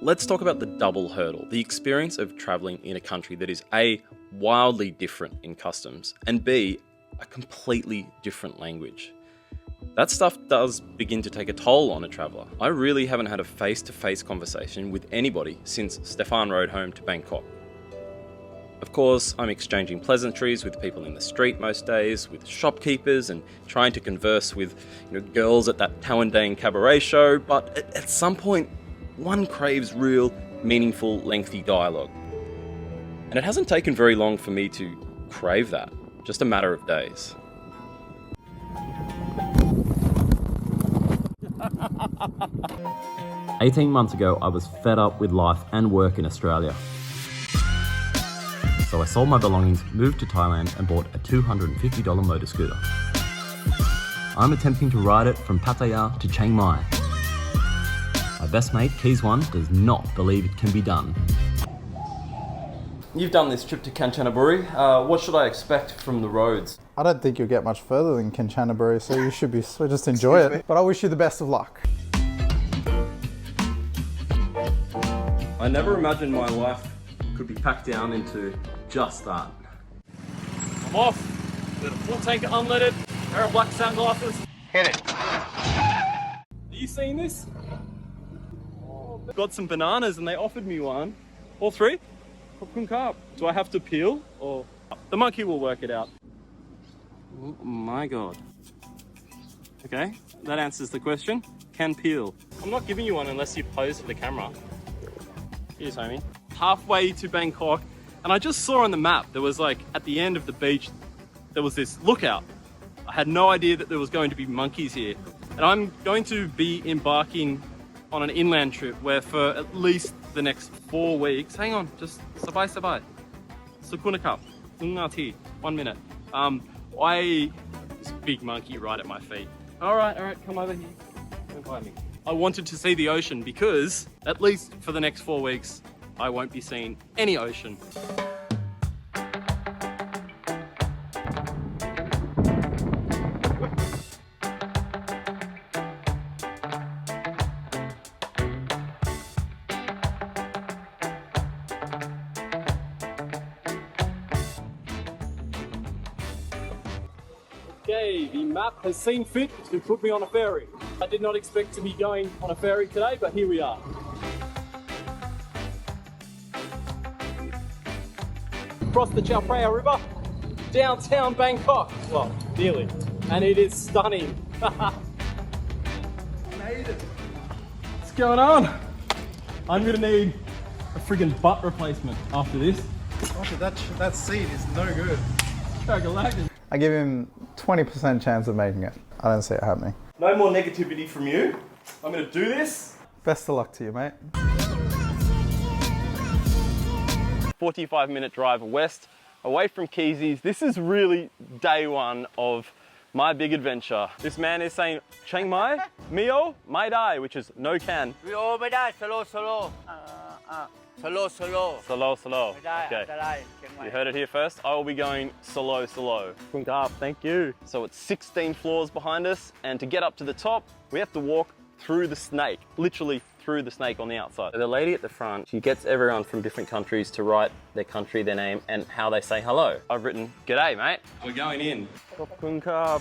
let's talk about the double hurdle, the experience of travelling in a country that is A, wildly different in customs, and B, a completely different language. That stuff does begin to take a toll on a traveller. I really haven't had a face-to-face conversation with anybody since Suphan rode home to Bangkok. Of course, I'm exchanging pleasantries with people in the street most days, with shopkeepers, and trying to converse with girls at that Tawandang cabaret show, but at some point, one craves real, meaningful, lengthy dialogue. And it hasn't taken very long for me to crave that, just a matter of days. "18 months ago, I was fed up with life and work in Australia. So I sold my belongings, moved to Thailand and bought a $250 motor scooter. I'm attempting to ride it from Pattaya to Chiang Mai. My best mate, Keys One, does not believe it can be done." You've done this trip to Kanchanaburi. What should I expect from the roads? I don't think you'll get much further than Kanchanaburi, so you should just enjoy it. But I wish you the best of luck. I never imagined my life could be packed down into just that. I'm off with a full tank unleaded, pair of black sunglasses. Hit it. Are you seeing this? Oh, got some bananas and they offered me one. All three? Do I have to peel or the monkey will work it out? Oh my god. Okay, that answers the question. Can peel. I'm not giving you one unless you pose for the camera. Here's homie. Halfway to Bangkok, and I just saw on the map, there was like, at the end of the beach, there was this lookout. I had no idea that there was going to be monkeys here. And I'm going to be embarking on an inland trip where for at least the next 4 weeks, hang on, just sabai. Sukunakap, 1 minute. This big monkey right at my feet. All right, come over here. Come by me. I wanted to see the ocean because, at least for the next 4 weeks, I won't be seeing any ocean. Okay, the map has seen fit to put me on a ferry. I did not expect to be going on a ferry today, but here we are. Across the Chao Phraya River, downtown Bangkok. Well, nearly. And it is stunning. Made it. What's going on? I'm gonna need a friggin' butt replacement after this. Oh, that seat is no good. I I give him 20% chance of making it. I don't see it happening. No more negativity from you. I'm gonna do this. Best of luck to you, mate. 45-minute drive west, away from Keezy's. This is really day one of my big adventure. This man is saying, Chiang Mai, Mio, Mai Dai, which is no can. Mio, Mai Dai, slow. Slow. Okay. You heard it here first. I will be going slow. Thank you. So it's 16 floors behind us, and to get up to the top, we have to walk through the snake, literally through the snake on the outside. The lady at the front, she gets everyone from different countries to write their country, their name, and how they say hello. I've written, "G'day, mate." We're going in.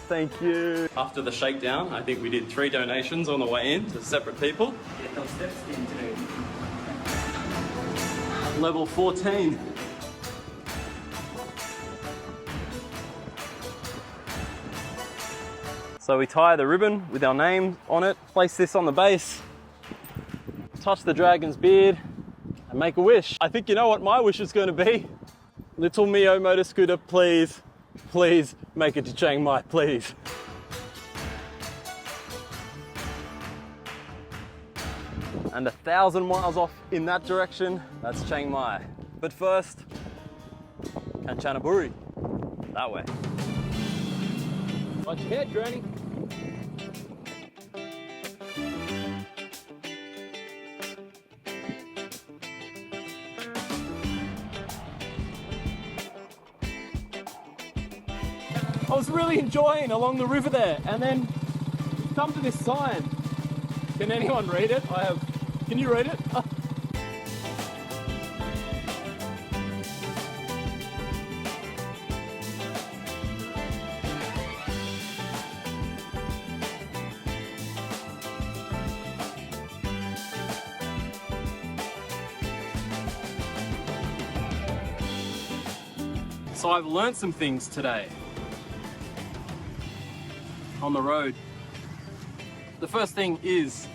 Thank you. After the shakedown, I think we did 3 donations on the way in to separate people. Get those steps in today. Level 14. So we tie the ribbon with our name on it, place this on the base, touch the dragon's beard, and make a wish. I think you know what my wish is going to be. Little Mio motor scooter, please make it to Chiang Mai, please. And 1,000 miles off in that direction, that's Chiang Mai. But first, Kanchanaburi, that way. Watch your head, Granny. I was really enjoying along the river there, and then come to this sign. Can anyone read it? Can you read it? So I've learnt some things today on the road. The first thing is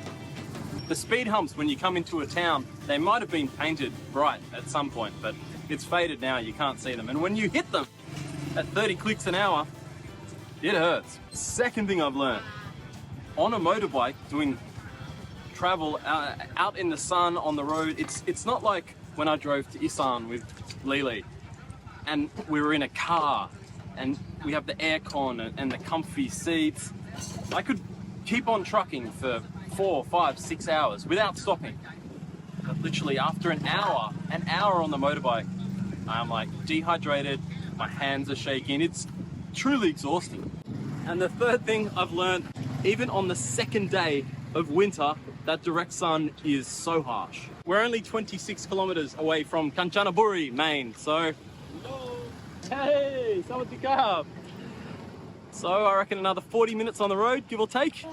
the speed humps when you come into a town. They might have been painted bright at some point, but it's faded now, you can't see them. And when you hit them at 30 clicks an hour, it hurts. Second thing I've learned, on a motorbike doing travel out in the sun on the road, it's not like when I drove to Isan with Lily and we were in a car and we have the aircon and the comfy seats. I could keep on trucking for 4, 5, 6 hours without stopping. But literally after an hour on the motorbike, I'm like dehydrated, my hands are shaking, it's truly exhausting. And the third thing I've learned, even on the second day of winter, that direct sun is so harsh. We're only 26 kilometers away from Kanchanaburi, Maine, so hey, sawadee ka. So I reckon another 40 minutes on the road, give or take.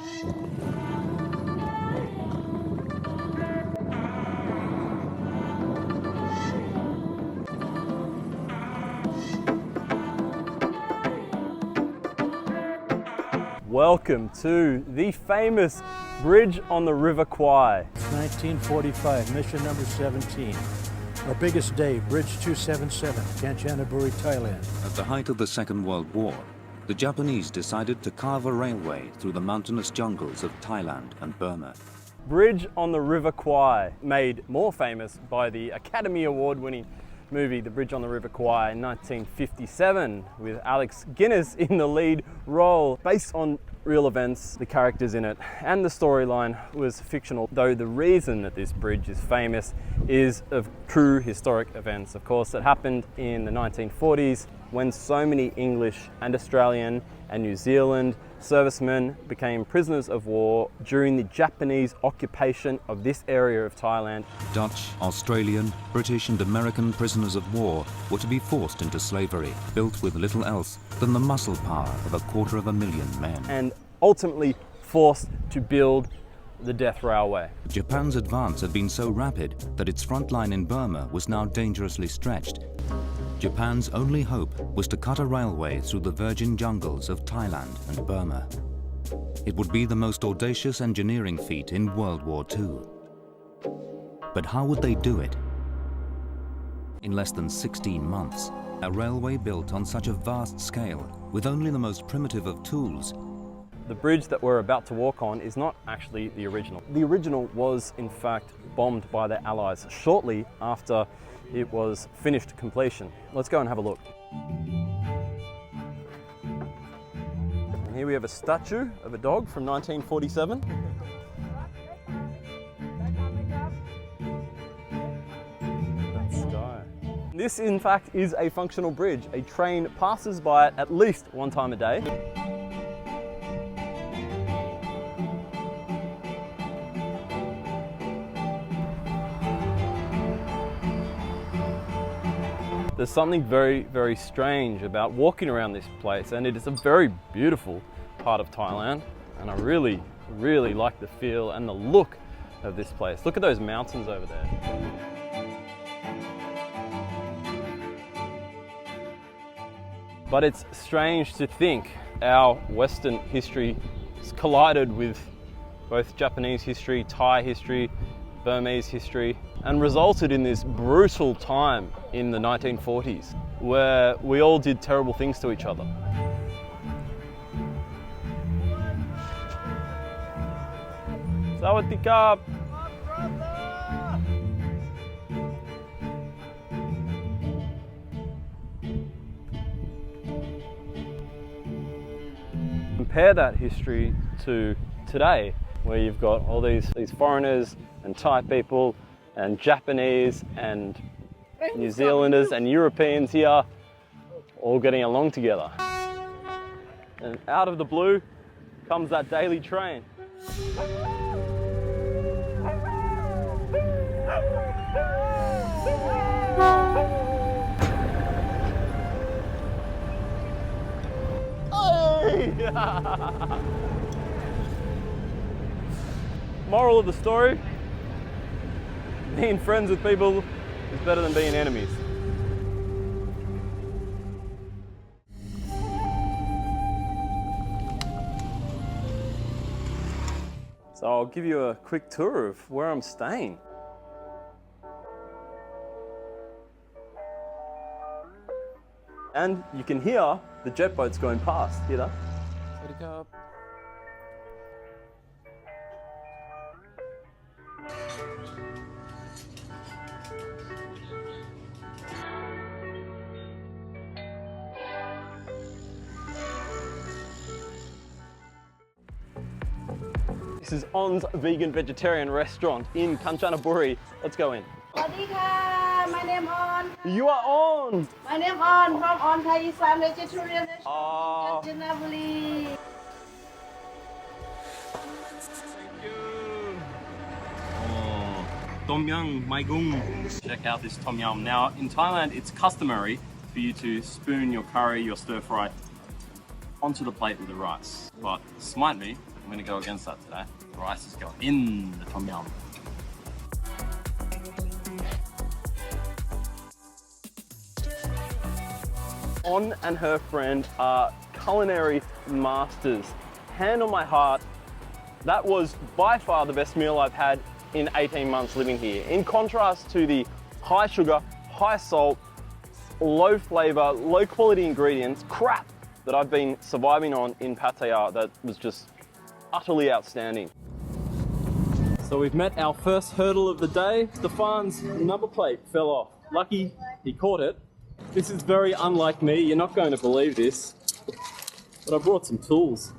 Welcome to the famous bridge on the River Kwai. 1945, mission number 17. Our biggest day, Bridge 277, Kanchanaburi, Thailand. At the height of the Second World War, the Japanese decided to carve a railway through the mountainous jungles of Thailand and Burma. Bridge on the River Kwai, made more famous by the Academy Award-winning movie The Bridge on the River Kwai in 1957 with Alex Guinness in the lead role. Based on real events, the characters in it and the storyline was fictional, though the reason that this bridge is famous is of true historic events, of course, that happened in the 1940s when so many English and Australian and New Zealand servicemen became prisoners of war during the Japanese occupation of this area of Thailand. Dutch, Australian, British and American prisoners of war were to be forced into slavery, built with little else than the muscle power of 250,000 men. And ultimately forced to build the death railway. Japan's advance had been so rapid that its front line in Burma was now dangerously stretched. Japan's only hope was to cut a railway through the virgin jungles of Thailand and Burma. It would be the most audacious engineering feat in World War II. But how would they do it? In less than 16 months, a railway built on such a vast scale, with only the most primitive of tools. The bridge that we're about to walk on is not actually the original. The original was in fact bombed by the Allies shortly after it was finished completion. Let's go and have a look. And here we have a statue of a dog from 1947. That's Sky. This in fact is a functional bridge. A train passes by it at least one time a day. There's something very, very strange about walking around this place, and it is a very beautiful part of Thailand, and I really, really like the feel and the look of this place. Look at those mountains over there. But it's strange to think our Western history has collided with both Japanese history, Thai history, Burmese history, and resulted in this brutal time in the 1940s where we all did terrible things to each other. Sawadee ka. Compare that history to today, where you've got all these foreigners and Thai people and Japanese and New Zealanders and Europeans here all getting along together. And out of the blue comes that daily train. Moral of the story, being friends with people is better than being enemies. So I'll give you a quick tour of where I'm staying. And you can hear the jet boats going past. Hear that? This is On's vegan vegetarian restaurant in Kanchanaburi. Let's go in. สวัสดีค่ะ My name on. You are on! My name on from on Thai Islam vegetarian restaurant Oh. Kanchanaburi. Oh, Tom Yum, my gung. Check out this Tom Yum. Now, in Thailand, it's customary for you to spoon your curry, your stir fry, onto the plate with the rice. But smite me, I'm gonna go against that today. The rice is going in the Tom Yum. On and her friend are culinary masters. Hand on my heart, that was by far the best meal I've had in 18 months living here. In contrast to the high sugar, high salt, low flavor, low quality ingredients, crap that I've been surviving on in Pattaya, that was just utterly outstanding. So we've met our first hurdle of the day. Stephan's number plate fell off. Lucky he caught it. This is very unlike me, you're not going to believe this, but I brought some tools.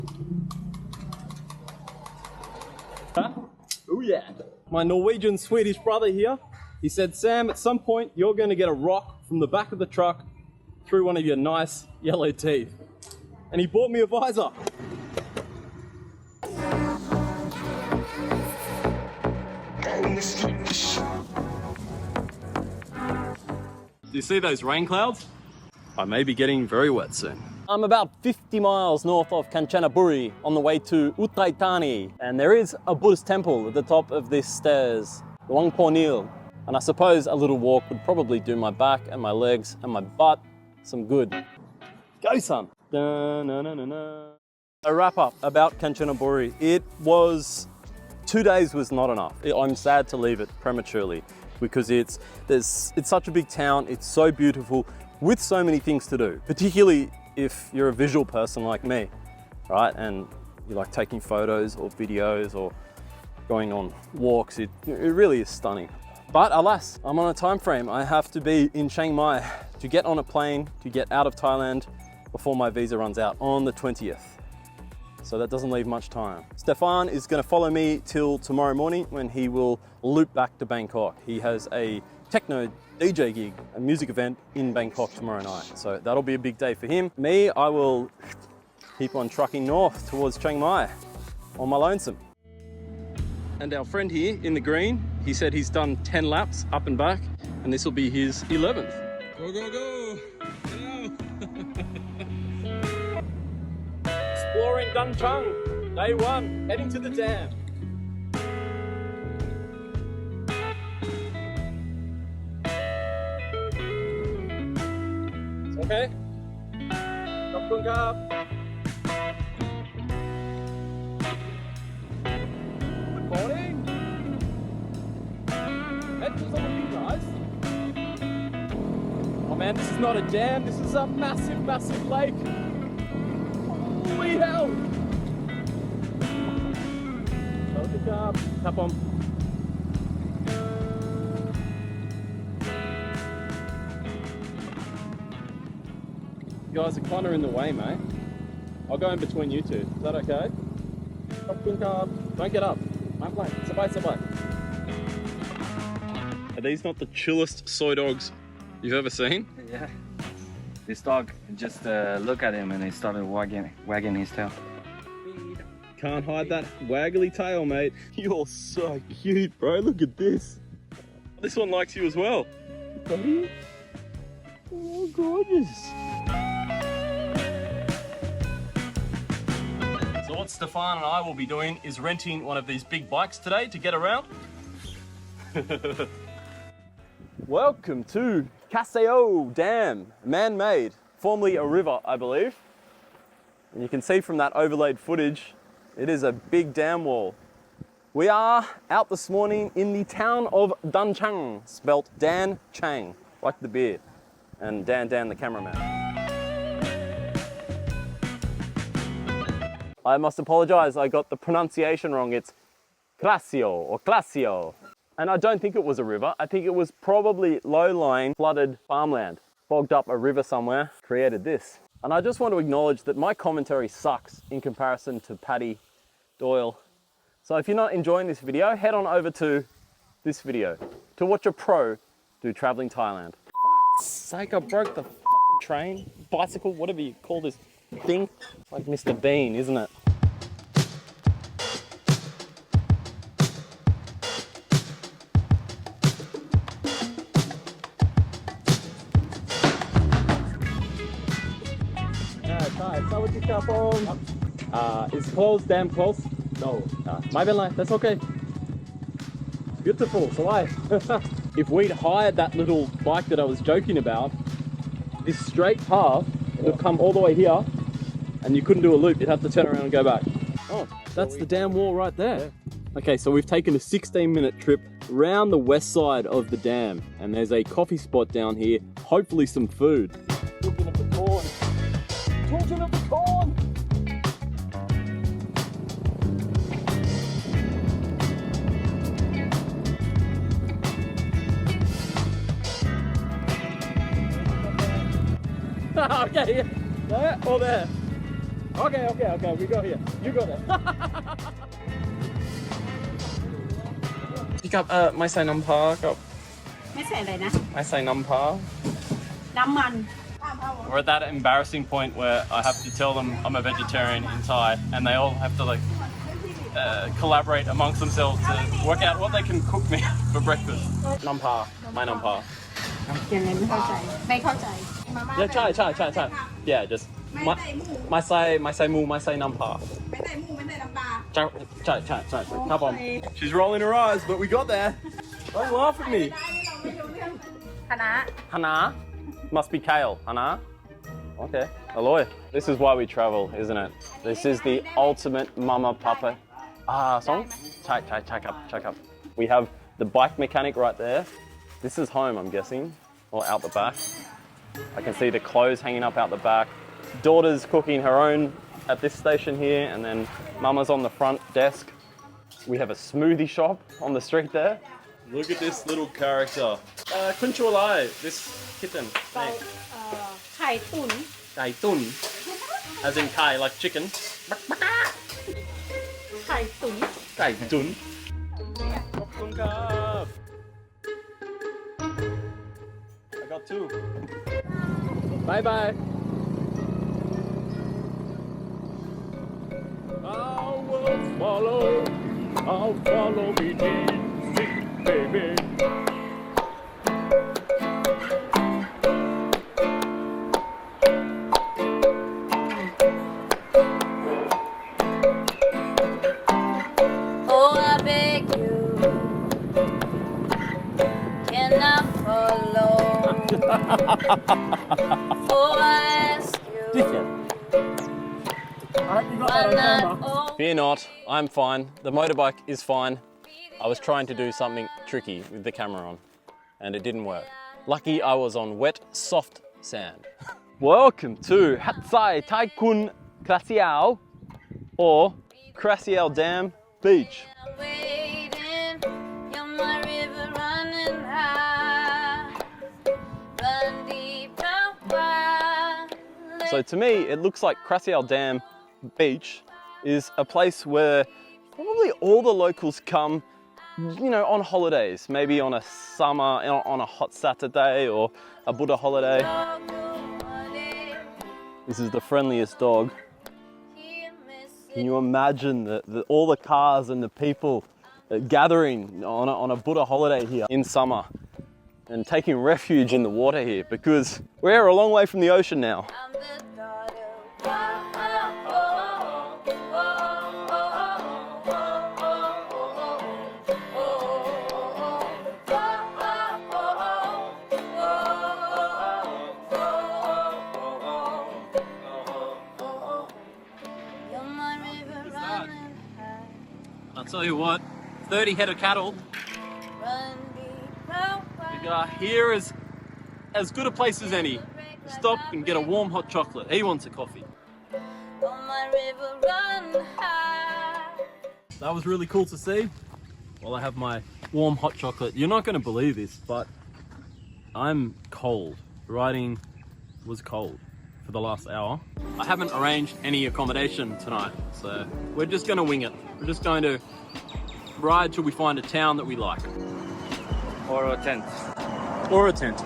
Huh? Oh yeah. My Norwegian Swedish brother here, he said, Sam, at some point you're going to get a rock from the back of the truck through one of your nice yellow teeth. And he bought me a visor. Do you see those rain clouds? I may be getting very wet soon. I'm about 50 miles north of Kanchanaburi on the way to Uthai, Thani. And there is a Buddhist temple at the top of these stairs, the Wang Po Nil. And I suppose a little walk would probably do my back and my legs and my butt some good. Go son! Da-na-na-na-na. A wrap up about Kanchanaburi. It was, 2 days was not enough. I'm sad to leave it prematurely because it's such a big town, it's so beautiful with so many things to do, particularly if you're a visual person like me, right? And you like taking photos or videos or going on walks. It really is stunning. But alas, I'm on a time frame. I have to be in Chiang Mai to get on a plane to get out of Thailand before my visa runs out on the 20th. So that doesn't leave much time. Stephan is going to follow me till tomorrow morning when he will loop back to Bangkok. He has a techno DJ gig, a music event in Bangkok tomorrow night. So that'll be a big day for him. Me, I will keep on trucking north towards Chiang Mai on my lonesome. And our friend here in the green, he said he's done 10 laps up and back, and this will be his 11th. Go, go, go! Exploring Chang, day 1, heading to the dam. It's okay? Good morning. That was all you guys. Oh man, this is not a dam, this is a massive, massive lake. Holy hell! Look up, tap on. You guys are kind of in the way, mate. I'll go in between you two. Is that okay? Don't get up. I'm playing. Sabay. Are these not the chillest soy dogs you've ever seen? Yeah. This dog just looked at him and he started wagging his tail. Can't hide that waggly tail, mate. You're so cute, bro. Look at this. This one likes you as well. Oh, gorgeous. So what Stephan and I will be doing is renting one of these big bikes today to get around. Welcome to Krasieo Dam, man-made, formerly a river, I believe. And you can see from that overlaid footage, it is a big dam wall. We are out this morning in the town of Chang, spelt Dan Chang, like the beer, and Dan the cameraman. I must apologize, I got the pronunciation wrong. It's Krasieo or Krasieo. And I don't think it was a river. I think it was probably low-lying, flooded farmland. Bogged up a river somewhere, created this. And I just want to acknowledge that my commentary sucks in comparison to Paddy Doyle. So if you're not enjoying this video, head on over to this video to watch a pro do traveling Thailand. For sake, I broke the fucking train, bicycle, whatever you call this thing. Like Mr. Bean, isn't it? Is closed, damn close? No. My bad line, that's okay. Beautiful, so why? If we'd hired that little bike that I was joking about, this straight path would come all the way here and you couldn't do a loop, you'd have to turn around and go back. Oh, that's the dam wall right there. Okay, so we've taken a 16-minute trip around the west side of the dam and there's a coffee spot down here, hopefully some food. Looking at the corn. Talking of the corn! Okay, there or there? Okay, we go here. You go there. Pick up, my say Nampa. Mấy xe này nè. My say Nampa. Năm mình. We're at that embarrassing point where I have to tell them I'm a vegetarian in Thai, and they all have to like collaborate amongst themselves to work out what they can cook me for breakfast. Nampa, my Nampa. ยังไงไม่เข้าใจไม่เข้าใจ Yeah, chai. Yeah, just my say mu, my say Nampa. ไม่ใส่หมูไม่ใส่น้ำปลา Chai. Come on. She's rolling her eyes, but we got there. Don't laugh at me. คณะ Hana? Must be kale. Hana? Okay. Aloy. This is why we travel, isn't it? This is the ultimate mama papa. Song? Check up. We have the bike mechanic right there. This is home, I'm guessing, or out the back. I can see the clothes hanging up out the back. Daughter's cooking her own at this station here, and then mama's on the front desk. We have a smoothie shop on the street there. Look at this little character. Kunchualai, this kitten. ไข่ตุ๋น Kai tun. As in Kai, like chicken. ไข่ตุ๋น Kai tun. Khop. I got two. Bye. I'll follow me, baby. Oh, I beg you, can I follow? Oh, I ask you, why not? Oh, Fear not, I'm fine. The motorbike is fine. I was trying to do something tricky with the camera on, and it didn't work. Lucky I was on wet, soft sand. Welcome to Hatsai Tai Kun Krasieo, or Krasieo Dam Beach. I'm waiting, you're my river running high, run deep, run wide. So to me, it looks like Krasieo Dam Beach is a place where probably all the locals come, you know, on holidays, maybe on a summer, on a hot Saturday or a Buddha holiday. This is the friendliest dog. Can you imagine all the cars and the people gathering on a Buddha holiday here in summer and taking refuge in the water here, because we're a long way from the ocean now. I'm the daughter. I'll tell you what, 30 head of cattle. Run deep, You got here is as good a place as any. Stop and get a warm hot chocolate. He wants a coffee. on my river run high. That was really cool to see. While I have my warm hot chocolate. You're not going to believe this, but I'm cold. Riding was cold for the last hour. I haven't arranged any accommodation tonight, so we're just going to wing it. We're just going to ride till we find a town that we like. Or a tent. Or a tent.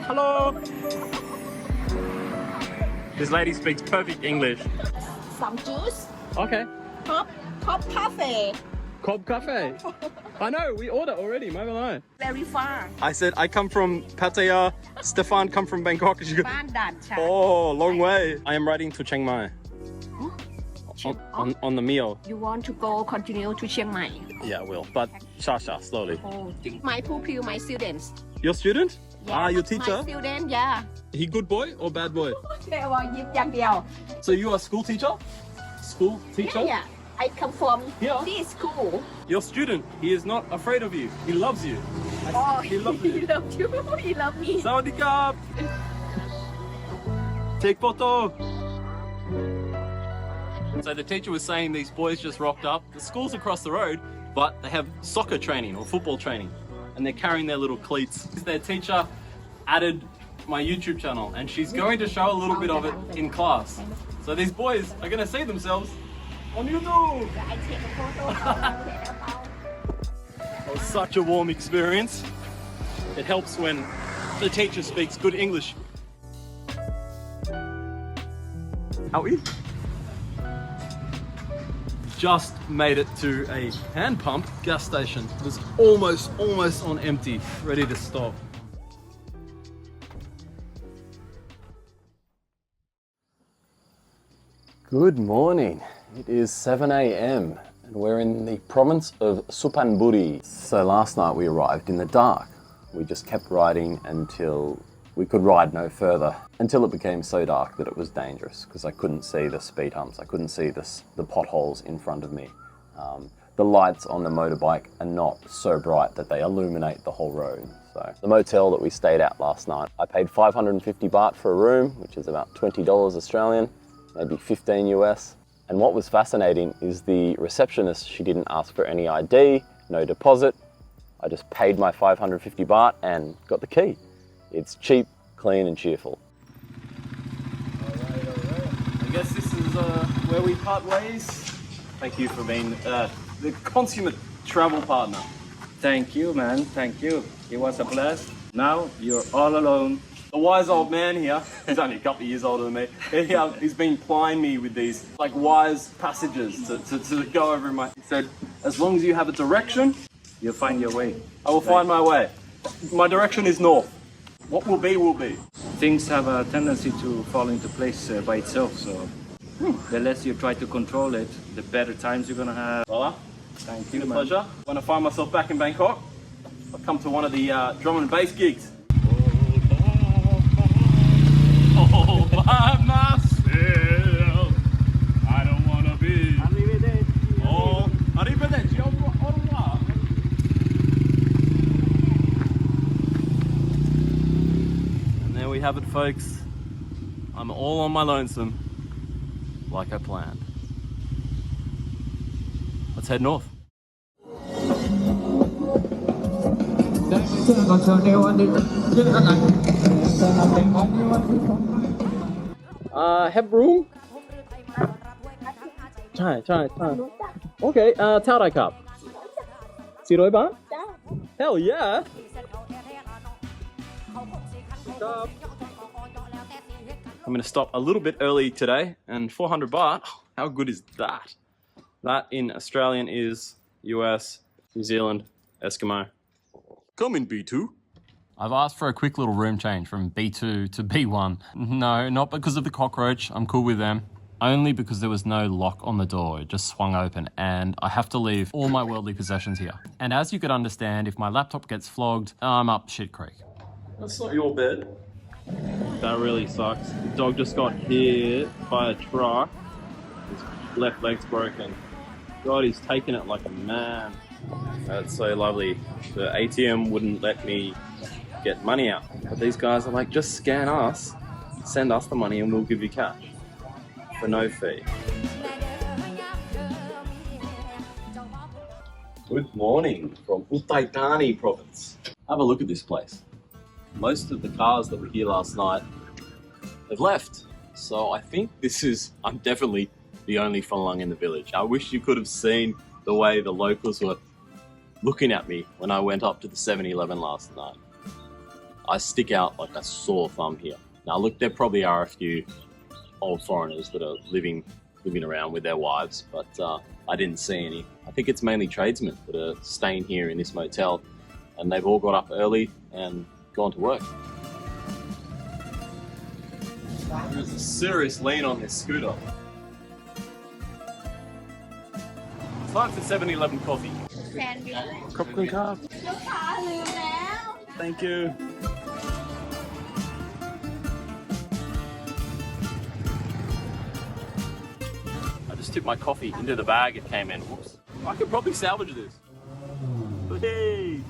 Hello! This lady speaks perfect English. Some juice. Okay. Cup cafe. Cobb Cafe. I know, we order already, Mobile. Very far. I said I come from Pattaya, Stefan come from Bangkok. She goes, Bandhan. oh, long way. I am riding to Chiang Mai. On the meal. You want to go continue to Chiang Mai? Yeah, I will. But sha, slowly. Oh, my pupil, my students. Your student? Yeah, your My teacher? student, yeah. He good boy or bad boy? แต่ว่ายิ้มอย่างเดียว So you are school teacher? School teacher? Yeah, I come from Yeah. this school. Your student, he is not afraid of you. He loves you. Oh, He loves you. he loves you. He loves me. Sawadee-kap. Take photo. So the teacher was saying these boys just rocked up. The school's across the road, but they have soccer training or football training, and they're carrying their little cleats. Their teacher added my YouTube channel, and she's going to show a little bit of it in class. So these boys are going to see themselves on YouTube. I take a photo. It was such a warm experience. It helps when the teacher speaks good English. How are you? Just made it to a hand pump gas station. It was almost on empty, ready to stop. Good morning. It is 7 a.m. and we're in the province of Suphan, Buri. So last night we arrived in the dark. We just kept riding until we could ride no further, until it became so dark that it was dangerous because I couldn't see the speed humps, I couldn't see the potholes in front of me. The lights on the motorbike are not so bright that they illuminate the whole road. So the motel that we stayed at last night, I paid 550 baht for a room, which is about $20 Australian, maybe 15 US. And what was fascinating is the receptionist, she didn't ask for any ID, no deposit. I just paid my 550 baht and got the key. It's cheap, clean and cheerful. Alright. I guess this is where we part ways. Thank you for being the consummate travel partner. Thank you, man. Thank you. It was a blast. Now you're all alone. The wise old man here, he's only a couple of years older than me, he's been plying me with these like wise passages to go over in my... He said, as long as you have a direction, You'll find your way. I will find my way. My direction is north. What will be, will be. Things have a tendency to fall into place by itself, so the less you try to control it, the better times you're gonna have. Voila. Thank It's you, a man. pleasure. When I find myself back in Bangkok, I've come to one of the drum and bass gigs. All by myself, I don't wanna be. Oh, arrivederci, au revoir. And there we have it, folks. I'm all on my lonesome, like I planned. Let's head north. Have room? Chai. Okay, Tao Dai Cup. 400 baht? Hell yeah! I'm gonna stop a little bit early today, and 400 baht, how good is that? That in Australian is US, New Zealand, Eskimo. Come in, B2. I've asked for a quick little room change from B2 to B1. No, not because of the cockroach, I'm cool with them. Only because there was no lock on the door, it just swung open, and I have to leave all my worldly possessions here. And as you could understand, if my laptop gets flogged, I'm up shit creek. That's not your bed. That really sucks. The dog just got hit by a truck. His left leg's broken. God, he's taking it like a man. That's so lovely. The ATM wouldn't let me get money out. But these guys are like, just scan us, send us the money and we'll give you cash for no fee. Good morning from Uthai Thani province. Have a look at this place. Most of the cars that were here last night have left. So I think I'm definitely the only Phonlung in the village. I wish you could have seen the way the locals were looking at me when I went up to the 7-Eleven last night. I stick out like a sore thumb here. Now look, there probably are a few old foreigners that are living around with their wives, but I didn't see any. I think it's mainly tradesmen that are staying here in this motel, and they've all got up early and gone to work. There's a serious lean on this scooter. Time for 7-Eleven coffee. Popcorn car. Thank you. I just tipped my coffee into the bag it came in. Whoops. I could probably salvage this. Hey.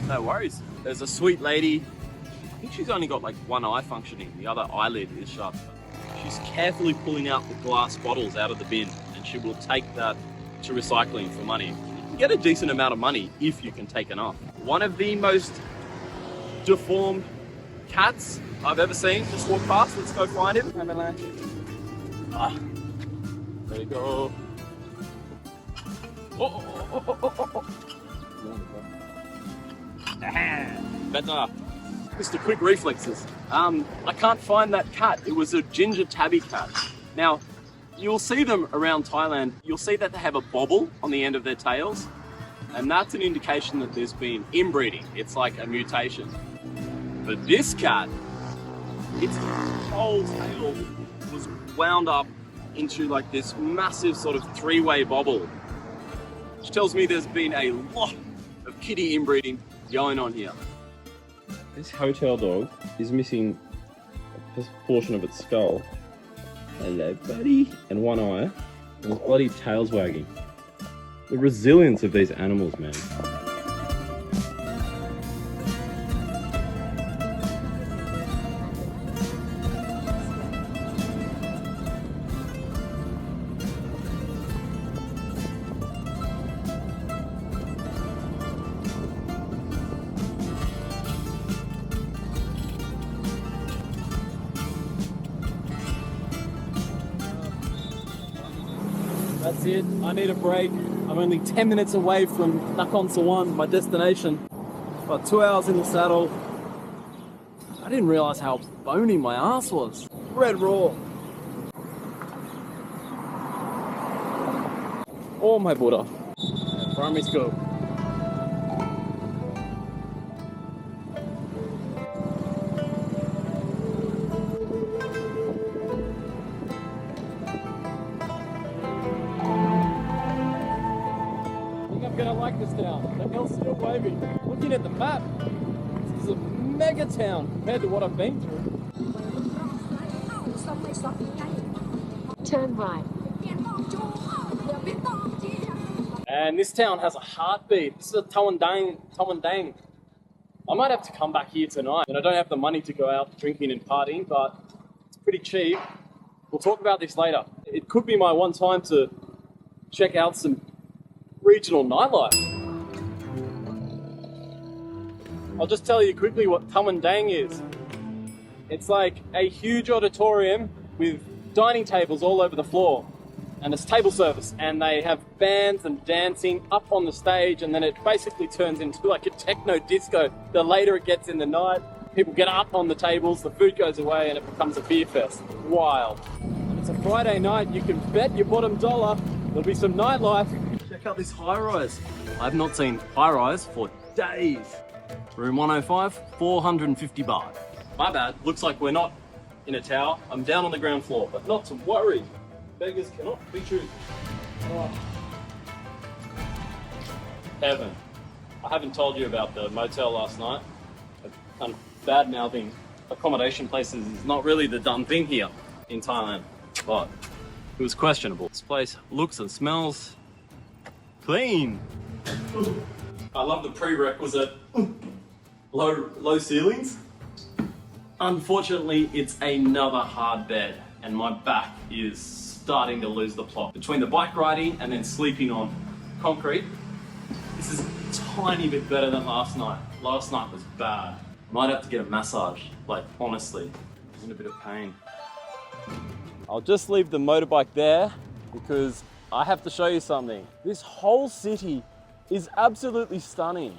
No worries. There's a sweet lady. I think she's only got like one eye functioning. The other eyelid is shut. She's carefully pulling out the glass bottles out of the bin, and she will take that to recycling for money. You can get a decent amount of money if you can take enough. One of the most deformed cats I've ever seen just walk past. Let's go find him. There you go. Better. Mr. Quick Reflexes. I can't find that cat. It was a ginger tabby cat. Now, you'll see them around Thailand. You'll see that they have a bobble on the end of their tails, and that's an indication that there's been inbreeding. It's like a mutation. But this cat, its whole tail was wound up into like this massive sort of three-way bobble, which tells me there's been a lot of kitty inbreeding going on here. This hotel dog is missing a portion of its skull. Hello, buddy. And one eye. And his bloody tail's wagging. The resilience of these animals, man. That's it. I need a break. I'm only 10 minutes away from Nakhon Sawan, my destination. About 2 hours in the saddle. I didn't realize how bony my ass was. Red raw. Oh my Buddha. Primary school. I'm gonna like this town. The hill's still waving. Looking at the map, this is a mega town compared to what I've been through. Turn right. And this town has a heartbeat. This is a Tawandang. I might have to come back here tonight. And I don't have the money to go out drinking and partying, but it's pretty cheap. We'll talk about this later. It could be my one time to check out some regional nightlife. I'll just tell you quickly what Tawandang is. It's like a huge auditorium with dining tables all over the floor, and it's table service, and they have bands and dancing up on the stage, and then it basically turns into like a techno disco. The later it gets in the night, people get up on the tables, the food goes away, and it becomes a beer fest. Wild. And it's a Friday night. You can bet your bottom dollar there'll be some nightlife. Check out this high-rise. I've not seen high-rise for days. Room 105, 450 baht. My bad, looks like we're not in a tower. I'm down on the ground floor, but not to worry. Beggars cannot be choosers. Oh. Heaven. I haven't told you about the motel last night. I'm bad-mouthing accommodation places is not really the done thing here in Thailand, but it was questionable. This place looks and smells clean. I love the prerequisite low ceilings. Unfortunately, it's another hard bed and my back is starting to lose the plot. Between the bike riding and then sleeping on concrete, this is a tiny bit better than last night. Last night was bad. Might have to get a massage, like honestly. I'm in a bit of pain. I'll just leave the motorbike there because I have to show you something. This whole city is absolutely stunning.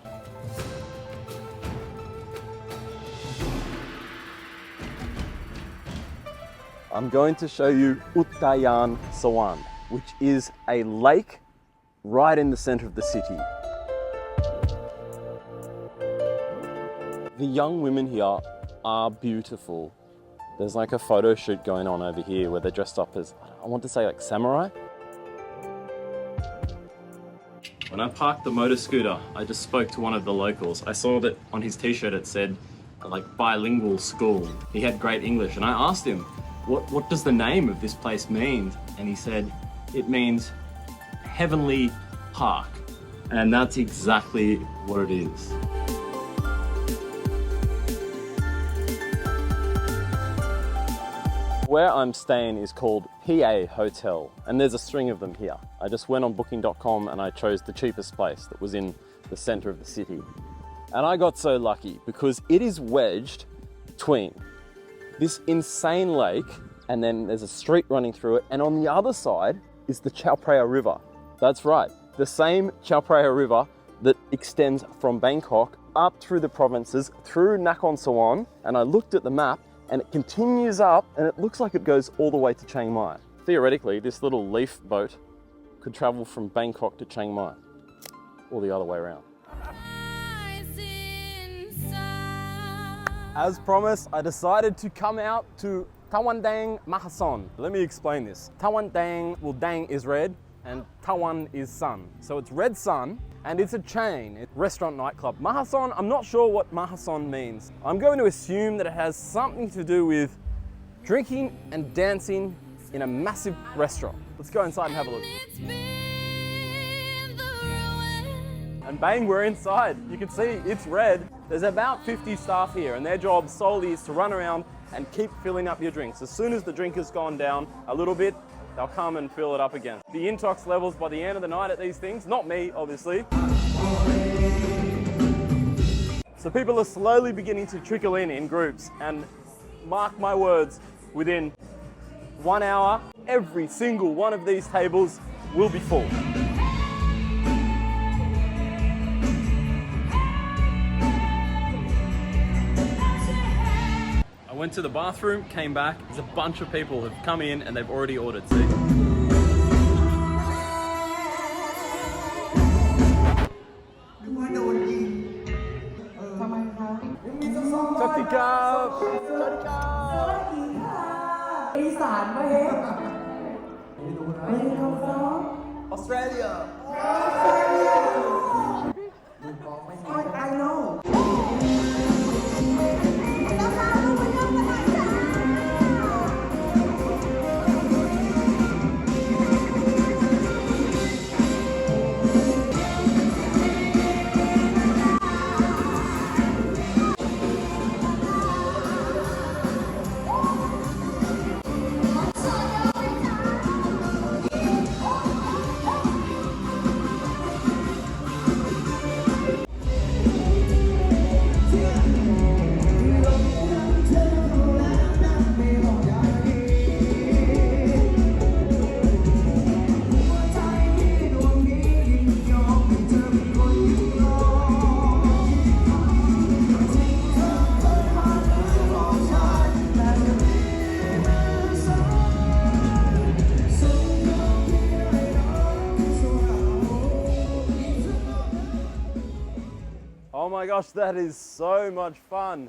I'm going to show you Uthai Sawan, which is a lake right in the center of the city. The young women here are beautiful. There's like a photo shoot going on over here where they're dressed up as, I want to say like samurai. When I parked the motor scooter, I just spoke to one of the locals. I saw that on his t-shirt it said like bilingual school. He had great English and I asked him, what does the name of this place mean? And he said, it means heavenly park. And that's exactly what it is. Where I'm staying is called PA Hotel, and there's a string of them here. I just went on booking.com and I chose the cheapest place that was in the center of the city. And I got so lucky because it is wedged between this insane lake and then there's a street running through it, and on the other side is the Chao Phraya River. That's right, the same Chao Phraya River that extends from Bangkok up through the provinces, through Nakhon Sawan, and I looked at the map and it continues up and it looks like it goes all the way to Chiang Mai. Theoretically, this little leaf boat could travel from Bangkok to Chiang Mai, or the other way around. As promised, I decided to come out to Tawandang Mahason. Let me explain this. Tawandang, well, Dang is red and Tawan is sun. So it's red sun and it's a chain, it's a restaurant nightclub. Mahason, I'm not sure what Mahason means. I'm going to assume that it has something to do with drinking and dancing in a massive restaurant. Let's go inside and have a look. And bang, we're inside. You can see it's red. There's about 50 staff here and their job solely is to run around and keep filling up your drinks. As soon as the drink has gone down a little bit, they'll come and fill it up again. The intox levels by the end of the night at these things, not me, obviously. So people are slowly beginning to trickle in groups, and mark my words, within 1 hour, every single one of these tables will be full. I went to the bathroom, came back, there's a bunch of people who've come in and they've already ordered, see? Australia! I know! Oh my gosh, that is so much fun.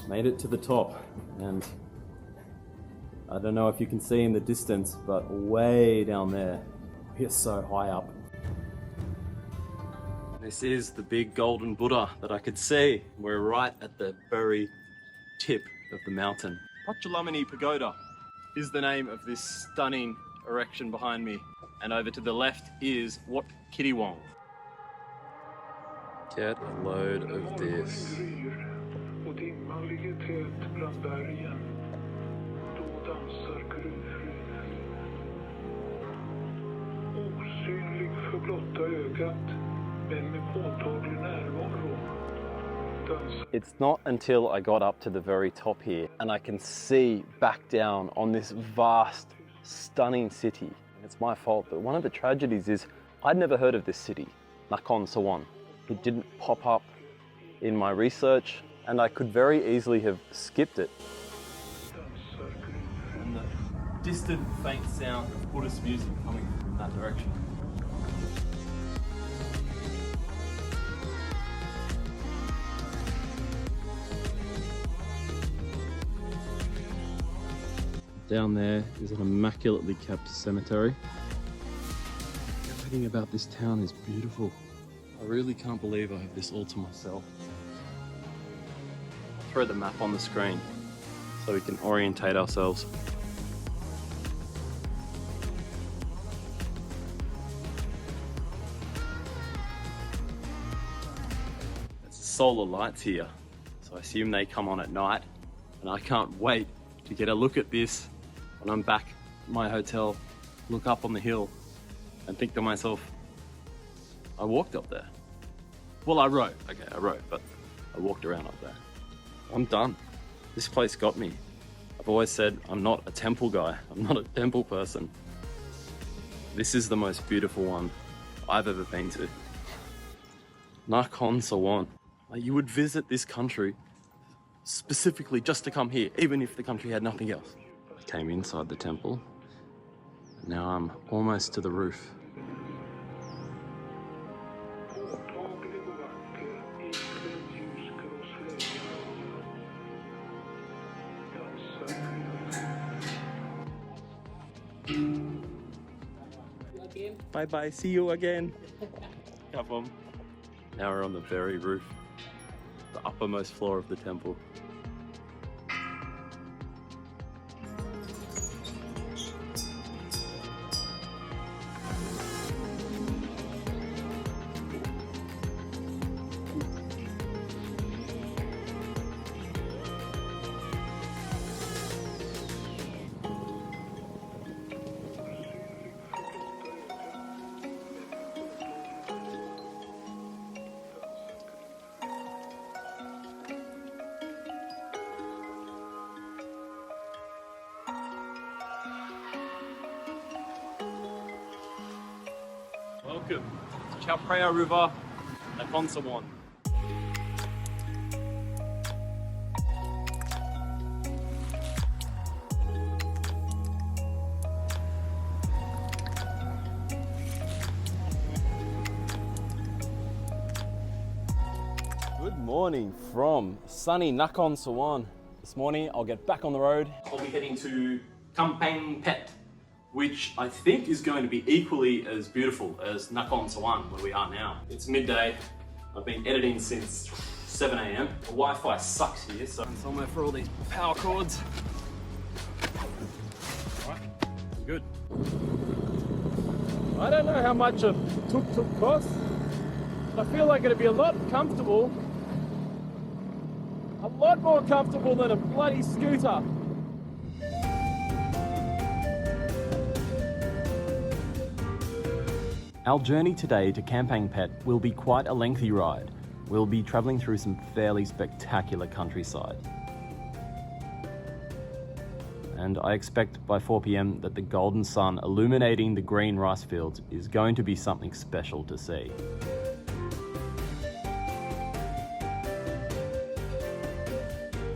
Made it to the top, and I don't know if you can see in the distance, but way down there, we're so high up. This is the big golden Buddha that I could see. We're right at the very tip of the mountain. Pachalamani Pagoda is the name of this stunning erection behind me. And over to the left is Wat Kiriwong. Get a load of this. It's not until I got up to the very top here and I can see back down on this vast, stunning city. It's my fault, but one of the tragedies is I'd never heard of this city, Nakhon Sawan. It didn't pop up in my research and I could very easily have skipped it. And the distant faint sound of Buddhist music coming from that direction. Down there is an immaculately kept cemetery. Everything about this town is beautiful. I really can't believe I have this all to myself. I'll throw the map on the screen so we can orientate ourselves. There's solar lights here, so I assume they come on at night, and I can't wait to get a look at this when I'm back at my hotel, look up on the hill and think to myself, I walked up there. Well, I rode, but I walked around up there. I'm done. This place got me. I've always said I'm not a temple guy. I'm not a temple person. This is the most beautiful one I've ever been to. Nakhon Sawan. Like, you would visit this country specifically just to come here, even if the country had nothing else. I came inside the temple. Now I'm almost to the roof. Bye bye, see you again. Now we're on the very roof, the uppermost floor of the temple. Welcome to Chao River, Nakhon Sawan. Good morning from sunny Nakhon Sawan. This morning I'll get back on the road. I'll be heading to Kamphaeng Phet, which I think is going to be equally as beautiful as Nakhon Sawan, where we are now. It's midday. I've been editing since 7 a.m. The Wi-Fi sucks here, so I'm somewhere for all these power cords. All right, good. I don't know how much a tuk-tuk costs. I feel like it'd be a lot comfortable. A lot more comfortable than a bloody scooter. Our journey today to Kamphaeng Phet will be quite a lengthy ride. We'll be travelling through some fairly spectacular countryside. And I expect by 4 p.m. that the golden sun illuminating the green rice fields is going to be something special to see.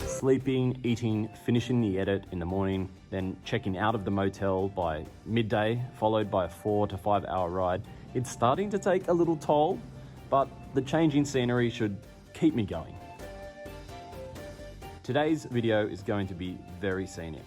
Sleeping, eating, finishing the edit in the morning, then checking out of the motel by midday, followed by a 4 to 5 hour ride. It's starting to take a little toll, but the changing scenery should keep me going. Today's video is going to be very scenic.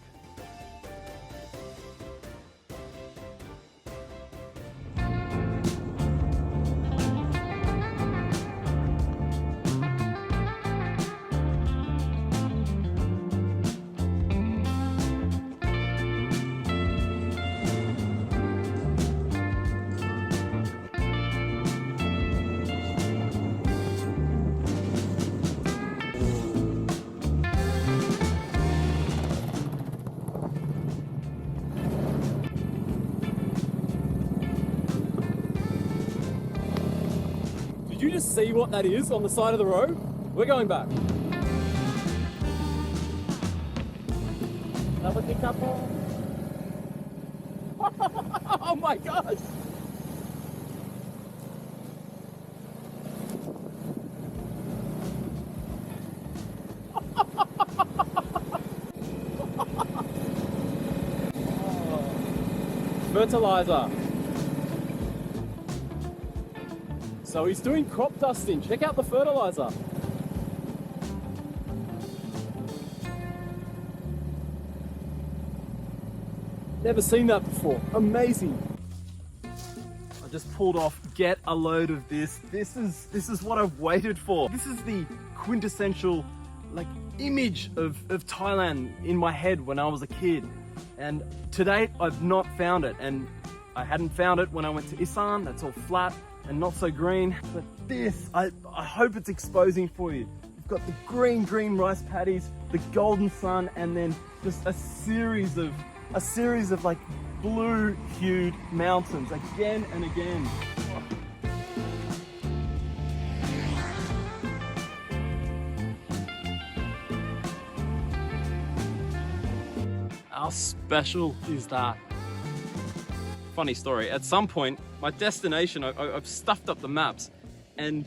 Did you just see what that is on the side of the road? We're going back. Oh my gosh! Fertilizer. So he's doing crop dusting. Check out the fertilizer. Never seen that before. Amazing. I just pulled off. Get a load of this. This is what I've waited for. This is the quintessential image of Thailand in my head when I was a kid. And to date, I've not found it. And I hadn't found it when I went to Isan. That's all flat and not so green. But this, I hope it's exposing for you. You've got the green rice paddies, the golden sun, and then just a series of blue hued mountains again and again. How special is that? Funny story, at some point, my destination, I've stuffed up the maps and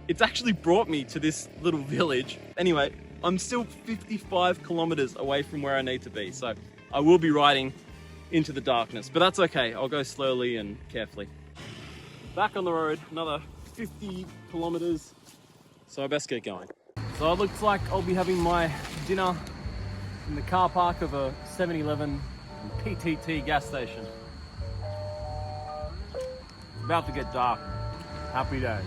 it's actually brought me to this little village. Anyway, I'm still 55 kilometers away from where I need to be, so I will be riding into the darkness, but that's okay. I'll go slowly and carefully. Back on the road, another 50 kilometers, so I best get going. So it looks like I'll be having my dinner in the car park of a 7-Eleven and PTT gas station. It's about to get dark. Happy days.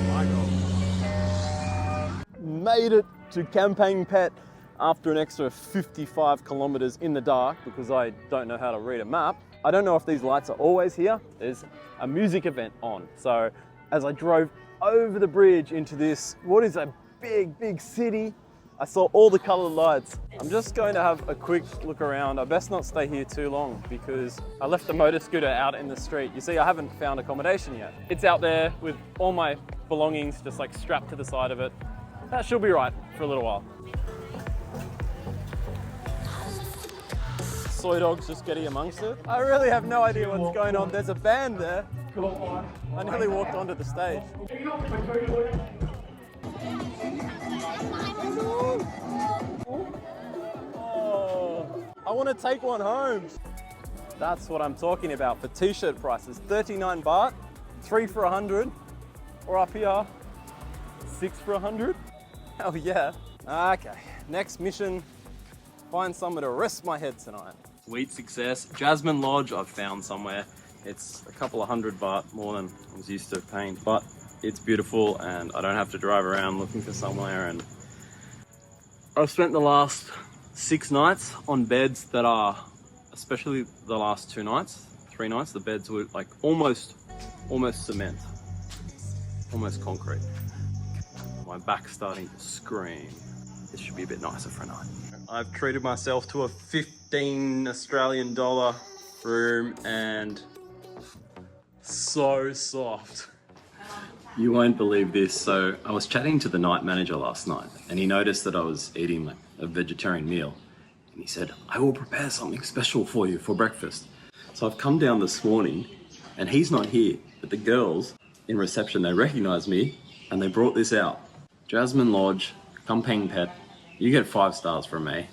My God. Made it to Kamphaeng Phet after an extra 55 kilometers in the dark because I don't know how to read a map. I don't know if these lights are always here. There's a music event on. So as I drove over the bridge into this, what is a big city, I saw all the colored lights. I'm just going to have a quick look around. I best not stay here too long because I left the motor scooter out in the street. You see, I haven't found accommodation yet. It's out there with all my belongings just strapped to the side of it. That should be right for a little while. Soy dogs just getting amongst it. I really have no idea what's going on. There's a band there. I nearly walked onto the stage. Oh, I want to take one home. That's what I'm talking about for t-shirt prices. 39 baht, 3 for 100, or up here, 6 for 100. Hell yeah. Okay, next mission, find somewhere to rest my head tonight. Sweet success. Jasmine Lodge I've found somewhere. It's a couple of 100 baht more than I was used to paying, but it's beautiful and I don't have to drive around looking for somewhere. And I've spent the last 6 nights on beds that are, especially the last 3 nights, the beds were almost cement, almost concrete. My back's starting to scream. This should be a bit nicer for a night. I've treated myself to a 15 Australian dollar room and so soft. You won't believe this. So I was chatting to the night manager last night and he noticed that I was eating a vegetarian meal. And he said, I will prepare something special for you for breakfast. So I've come down this morning and he's not here, but the girls in reception, they recognized me and they brought this out. Jasmine Lodge, Kamphaeng Phet. You get 5 stars from me.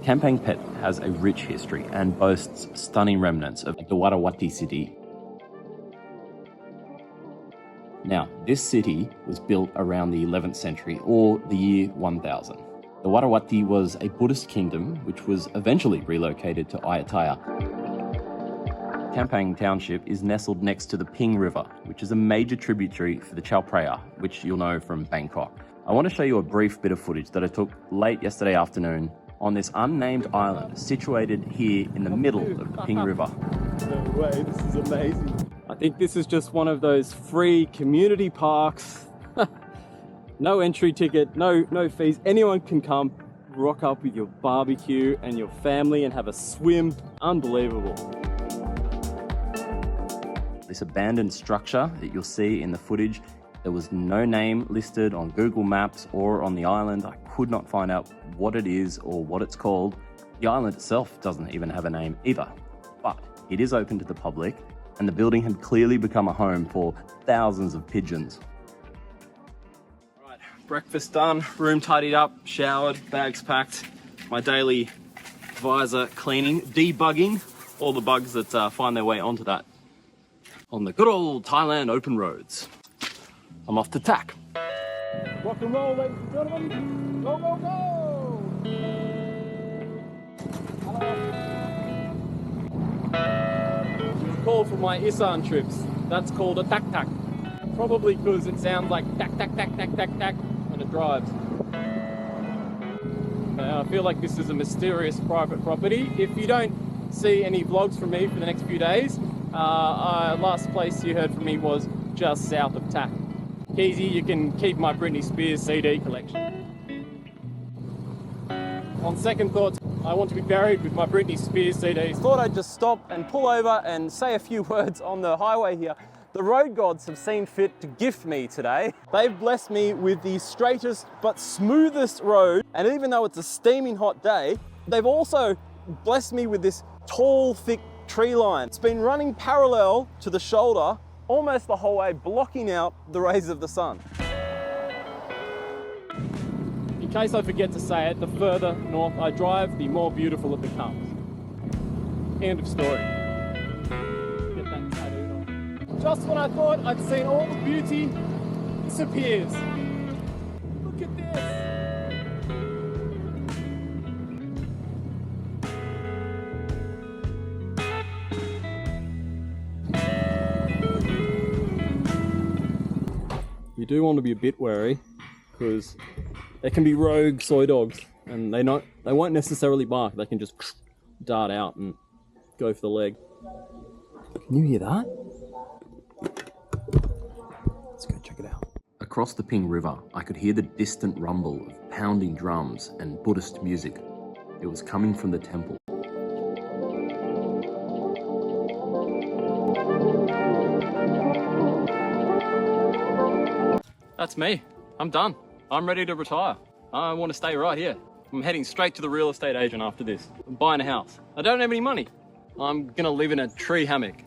Kamphaeng Phet has a rich history and boasts stunning remnants of the Warawati city. Now, this city was built around the 11th century or the year 1000. The Warawati was a Buddhist kingdom which was eventually relocated to Ayutthaya. Kamphaeng Township is nestled next to the Ping River, which is a major tributary for the Chao Phraya, which you'll know from Bangkok. I want to show you a brief bit of footage that I took late yesterday afternoon on this unnamed island situated here in the middle of the Ping River. No way, this is amazing. I think this is just one of those free community parks. No entry ticket, no fees. Anyone can come, rock up with your barbecue and your family and have a swim. Unbelievable. This abandoned structure that you'll see in the footage, there was no name listed on Google Maps or on the island. I could not find out what it is or what it's called. The island itself doesn't even have a name either, but it is open to the public and the building had clearly become a home for thousands of pigeons. Right, breakfast done, room tidied up, showered, bags packed, my daily visor cleaning, debugging all the bugs that find their way onto that on the good old Thailand open roads. I'm off to Tak. Rock and roll, ladies and gentlemen. Go, go, go! It's called for my Isan trips. That's called a tak-tak. Probably because it sounds like tak-tak-tak-tak-tak-tak when it drives. I feel like this is a mysterious private property. If you don't see any vlogs from me for the next few days, last place you heard from me was just south of Tak. Easy, you can keep my Britney Spears CD collection. On second thoughts, I want to be buried with my Britney Spears CDs. Thought I'd just stop and pull over and say a few words on the highway here. The road gods have seen fit to gift me today. They've blessed me with the straightest but smoothest road, and even though it's a steaming hot day, they've also blessed me with this tall, thick tree line. It's been running parallel to the shoulder almost the whole way, blocking out the rays of the sun. In case I forget to say it, the further north I drive, the more beautiful it becomes. End of story. Get that tattooed on. Just when I thought I'd seen all the beauty, disappears. Look at this. You do want to be a bit wary because they can be rogue soy dogs and they won't necessarily bark. They can just dart out and go for the leg. Can you hear that? Let's go check it out. Across the Ping River, I could hear the distant rumble of pounding drums and Buddhist music. It was coming from the temple. That's me. I'm done. I'm ready to retire. I want to stay right here. I'm heading straight to the real estate agent after this. I'm buying a house. I don't have any money. I'm gonna live in a tree hammock.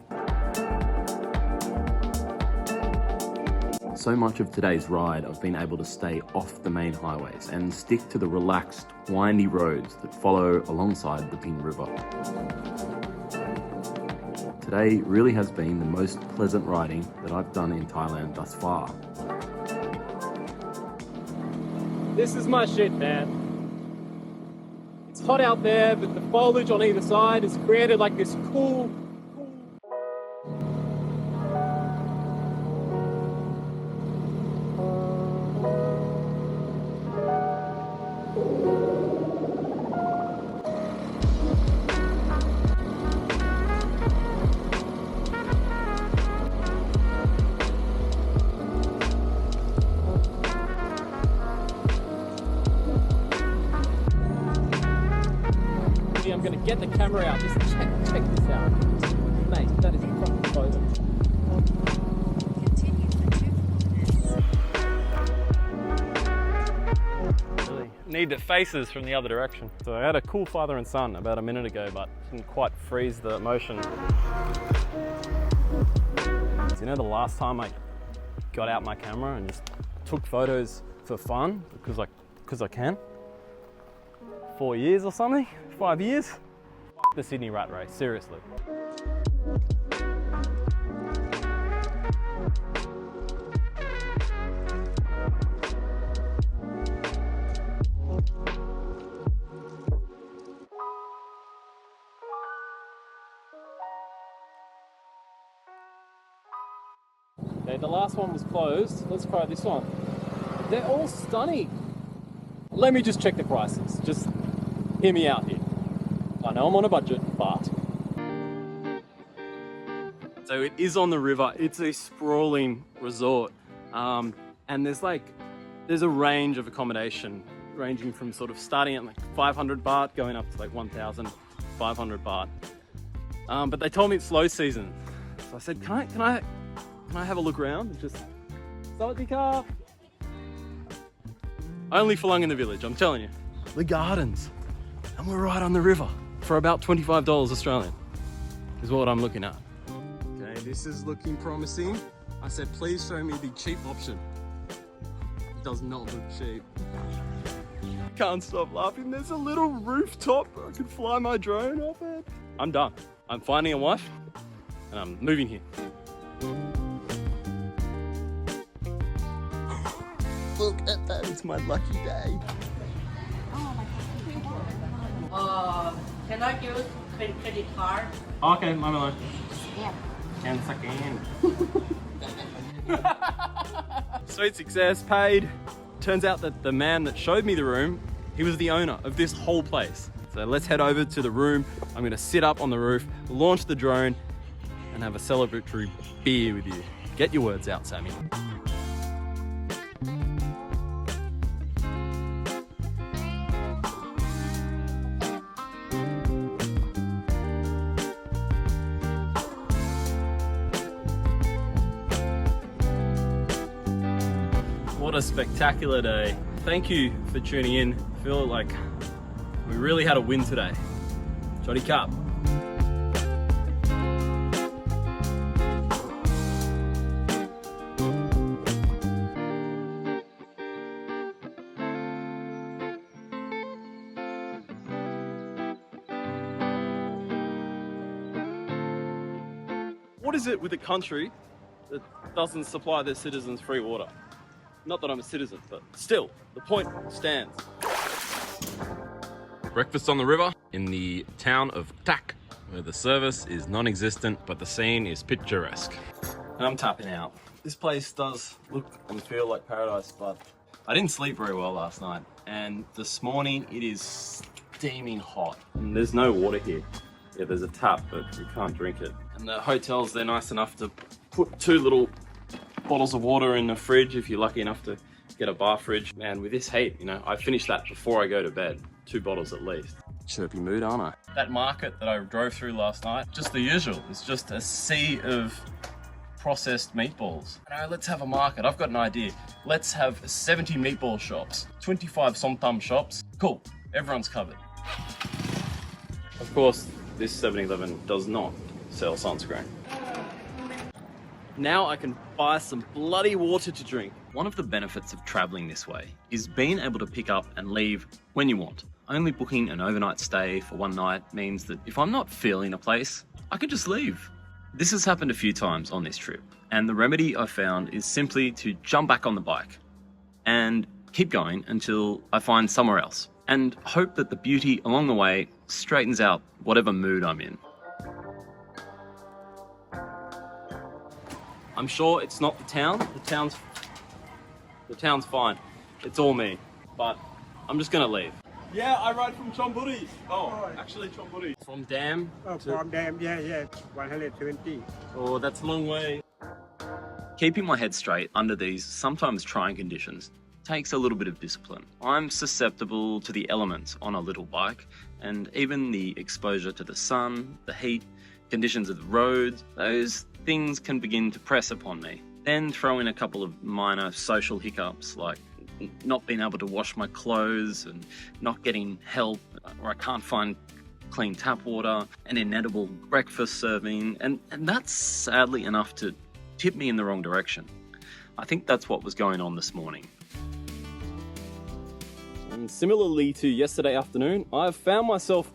So much of today's ride, I've been able to stay off the main highways and stick to the relaxed, windy roads that follow alongside the Ping River. Today really has been the most pleasant riding that I've done in Thailand thus far. This is my shit, man. It's hot out there, but the foliage on either side has created like this cool. I'm gonna get the camera out. Just check this out. Mate, that is a fucking photo. Really need the faces from the other direction. So I had a cool father and son about a minute ago, but didn't quite freeze the motion. You know, the last time I got out my camera and just took photos for fun because I can. 4 years or something? 5 years? The Sydney rat race, seriously. Okay, the last one was closed. Let's try this one. They're all stunning. Let me just check the prices. Just hear me out here. I know I'm on a budget, but... So it is on the river. It's a sprawling resort. And there's a range of accommodation ranging from sort of starting at like 500 baht going up to like 1,500 baht. But they told me it's slow season. So I said, can I have a look around and just... Sawadee-ka! Only for long in the village, I'm telling you. The gardens. And we're right on the river for about $25 Australian is what I'm looking at. Okay, this is looking promising. I said, please show me the cheap option. It does not look cheap. Can't stop laughing. There's a little rooftop I could fly my drone off it. I'm done. I'm finding a wife and I'm moving here. Look at that, it's my lucky day. Can I use credit card? Okay, my man. Yeah. 10 seconds. Sweet success, paid. Turns out that the man that showed me the room, he was the owner of this whole place. So let's head over to the room. I'm gonna sit up on the roof, launch the drone, and have a celebratory beer with you. Get your words out, Sammy. What a spectacular day. Thank you for tuning in. I feel like we really had a win today. Johnny Cup. What is it with a country that doesn't supply their citizens free water? Not that I'm a citizen, but still, the point stands. Breakfast on the river in the town of Tak, where the service is non-existent, but the scene is picturesque. And I'm tapping out. This place does look and feel like paradise, but I didn't sleep very well last night. And this morning, it is steaming hot. And there's no water here. Yeah, there's a tap, but you can't drink it. And the hotels, they're nice enough to put 2 little bottles of water in the fridge if you're lucky enough to get a bar fridge. Man, with this heat, you know, I finish that before I go to bed. 2 bottles at least. Chirpy mood, aren't I? That market that I drove through last night, just the usual. It's just a sea of processed meatballs. You know, let's have a market. I've got an idea. Let's have 70 meatball shops, 25 somtam shops. Cool, everyone's covered. Of course, this 7-Eleven does not sell sunscreen. Now I can buy some bloody water to drink. One of the benefits of traveling this way is being able to pick up and leave when you want. Only booking an overnight stay for one night means that if I'm not feeling a place, I can just leave. This has happened a few times on this trip, and the remedy I found is simply to jump back on the bike and keep going until I find somewhere else, and hope that the beauty along the way straightens out whatever mood I'm in. I'm sure it's not the town. The town's fine. It's all me. But I'm just gonna leave. Yeah, I ride from Chonburi. Oh, actually Chonburi. From Dam? Oh, from Dam, yeah. 120. Oh, that's a long way. Keeping my head straight under these sometimes trying conditions takes a little bit of discipline. I'm susceptible to the elements on a little bike, and even the exposure to the sun, the heat, conditions of the roads, those things can begin to press upon me. Then throw in a couple of minor social hiccups like not being able to wash my clothes and not getting help, or I can't find clean tap water, an inedible breakfast serving, and that's sadly enough to tip me in the wrong direction. I think that's what was going on this morning. And similarly to yesterday afternoon, I've found myself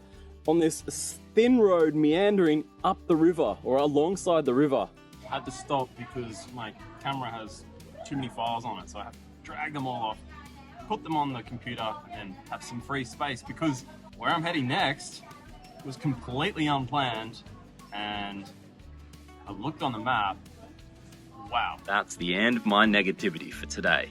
on this thin road meandering up the river or alongside the river. I had to stop because my camera has too many files on it, so I have to drag them all off, put them on the computer, and then have some free space because where I'm heading next was completely unplanned, and I looked on the map, Wow, that's the end of my negativity for today.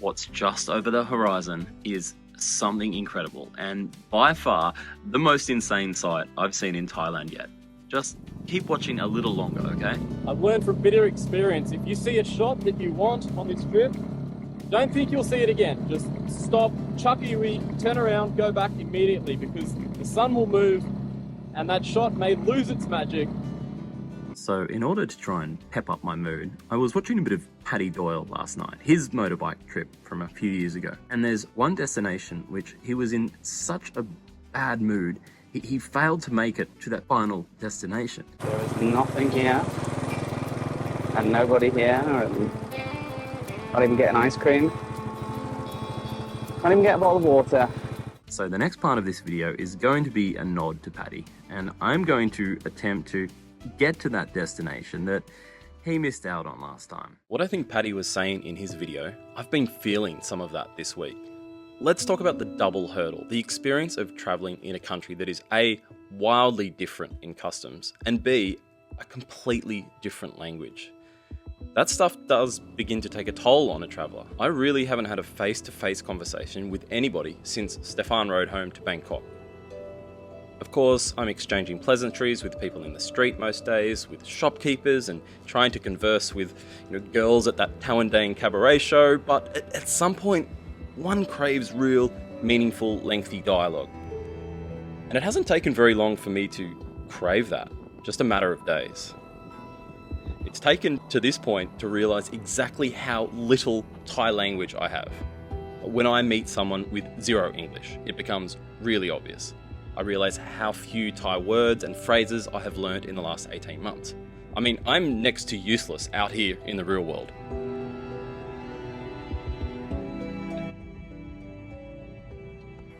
What's just over the horizon is something incredible and by far the most insane sight I've seen in Thailand yet. Just keep watching a little longer, okay? I've learned from bitter experience, if you see a shot that you want on this trip, don't think you'll see it again. Just stop, chuck a Yui, turn around, go back immediately because the sun will move and that shot may lose its magic. So in order to try and pep up my mood, I was watching a bit of Paddy Doyle last night, his motorbike trip from a few years ago. And there's one destination which he was in such a bad mood, he failed to make it to that final destination. There is nothing here and nobody here. Can't even get an ice cream. Can't even get a bottle of water. So the next part of this video is going to be a nod to Paddy, and I'm going to attempt to get to that destination that he missed out on last time. What I think Paddy was saying in his video, I've been feeling some of that this week. Let's talk about the double hurdle, the experience of traveling in a country that is A, wildly different in customs, and B, a completely different language. That stuff does begin to take a toll on a traveller. I really haven't had a face-to-face conversation with anybody since Stefan rode home to Bangkok. Of course, I'm exchanging pleasantries with people in the street most days, with shopkeepers, and trying to converse with girls at that Tawandang cabaret show, but at some point, one craves real, meaningful, lengthy dialogue. And it hasn't taken very long for me to crave that, just a matter of days. It's taken to this point to realise exactly how little Thai language I have. When I meet someone with zero English, it becomes really obvious. I realise how few Thai words and phrases I have learnt in the last 18 months. I mean, I'm next to useless out here in the real world.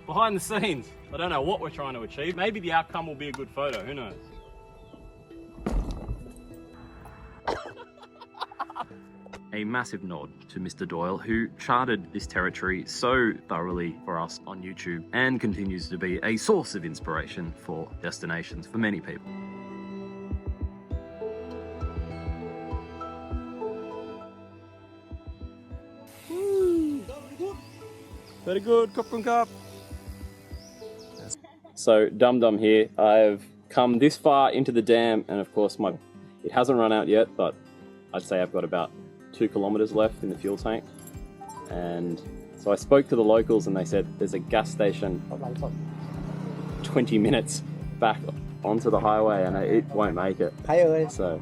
Behind the scenes, I don't know what we're trying to achieve. Maybe the outcome will be a good photo, who knows? A massive nod to Mr. Doyle, who charted this territory so thoroughly for us on YouTube and continues to be a source of inspiration for destinations for many people. Very good, Kapun Kap. So Dum Dum here, I've come this far into the dam and of course it hasn't run out yet, but I'd say I've got about 2 kilometers left in the fuel tank. And so I spoke to the locals and they said there's a gas station 20 minutes back onto the highway and it won't make it. So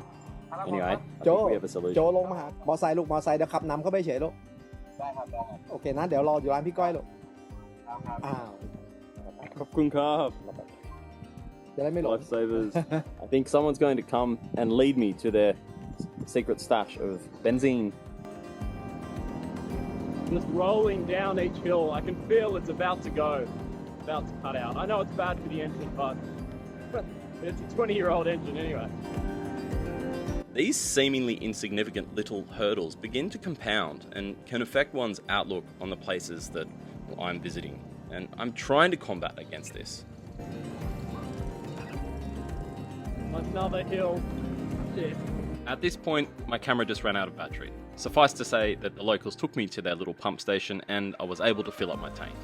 anyway, I think we have a solution. โจลงมาหามอไซค์ลูกมอไซค์เดี๋ยวขับนำเข้าไปเฉยลูกได้ครับได้ครับโอเคนะเดี๋ยวรออยู่ร้านพี่ก้อยลูกอ้าว Kapun Kap. จะได้ไม่หลง Lifesavers. I think someone's going to come and lead me to their secret stash of benzene. Just rolling down each hill, I can feel it's about to go, about to cut out. I know it's bad for the engine, but it's a 20-year-old engine anyway. These seemingly insignificant little hurdles begin to compound and can affect one's outlook on the places that I'm visiting. And I'm trying to combat against this. Another hill. Shit. At this point, my camera just ran out of battery. Suffice to say that the locals took me to their little pump station and I was able to fill up my tank.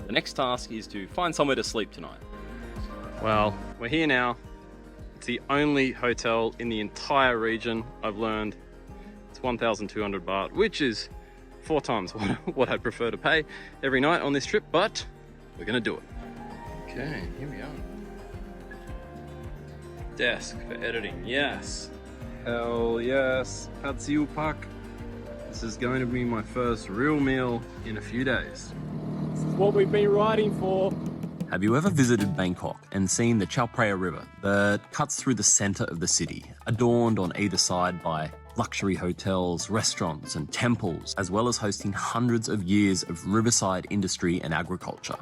The next task is to find somewhere to sleep tonight. Well, we're here now. It's the only hotel in the entire region. I've learned it's 1,200 baht, which is 4 times what I prefer to pay every night on this trip, but we're gonna do it. Okay, here we are. Desk for editing, yes. Hell yes, Krasieo Pak. This is going to be my first real meal in a few days. This is what we've been riding for. Have you ever visited Bangkok and seen the Chao Phraya River that cuts through the centre of the city, adorned on either side by luxury hotels, restaurants and temples, as well as hosting hundreds of years of riverside industry and agriculture?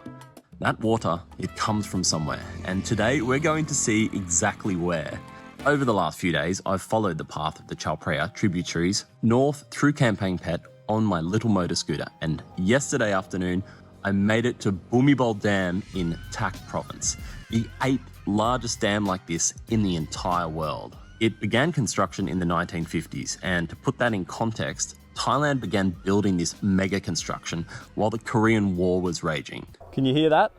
That water, it comes from somewhere, and today we're going to see exactly where. Over the last few days, I've followed the path of the Chao Phraya tributaries north through Kamphaeng Phet on my little motor scooter, and yesterday afternoon, I made it to Bhumibol Dam in Tak province, the 8th largest dam like this in the entire world. It began construction in the 1950s, and to put that in context, Thailand began building this mega construction while the Korean War was raging. Can you hear that?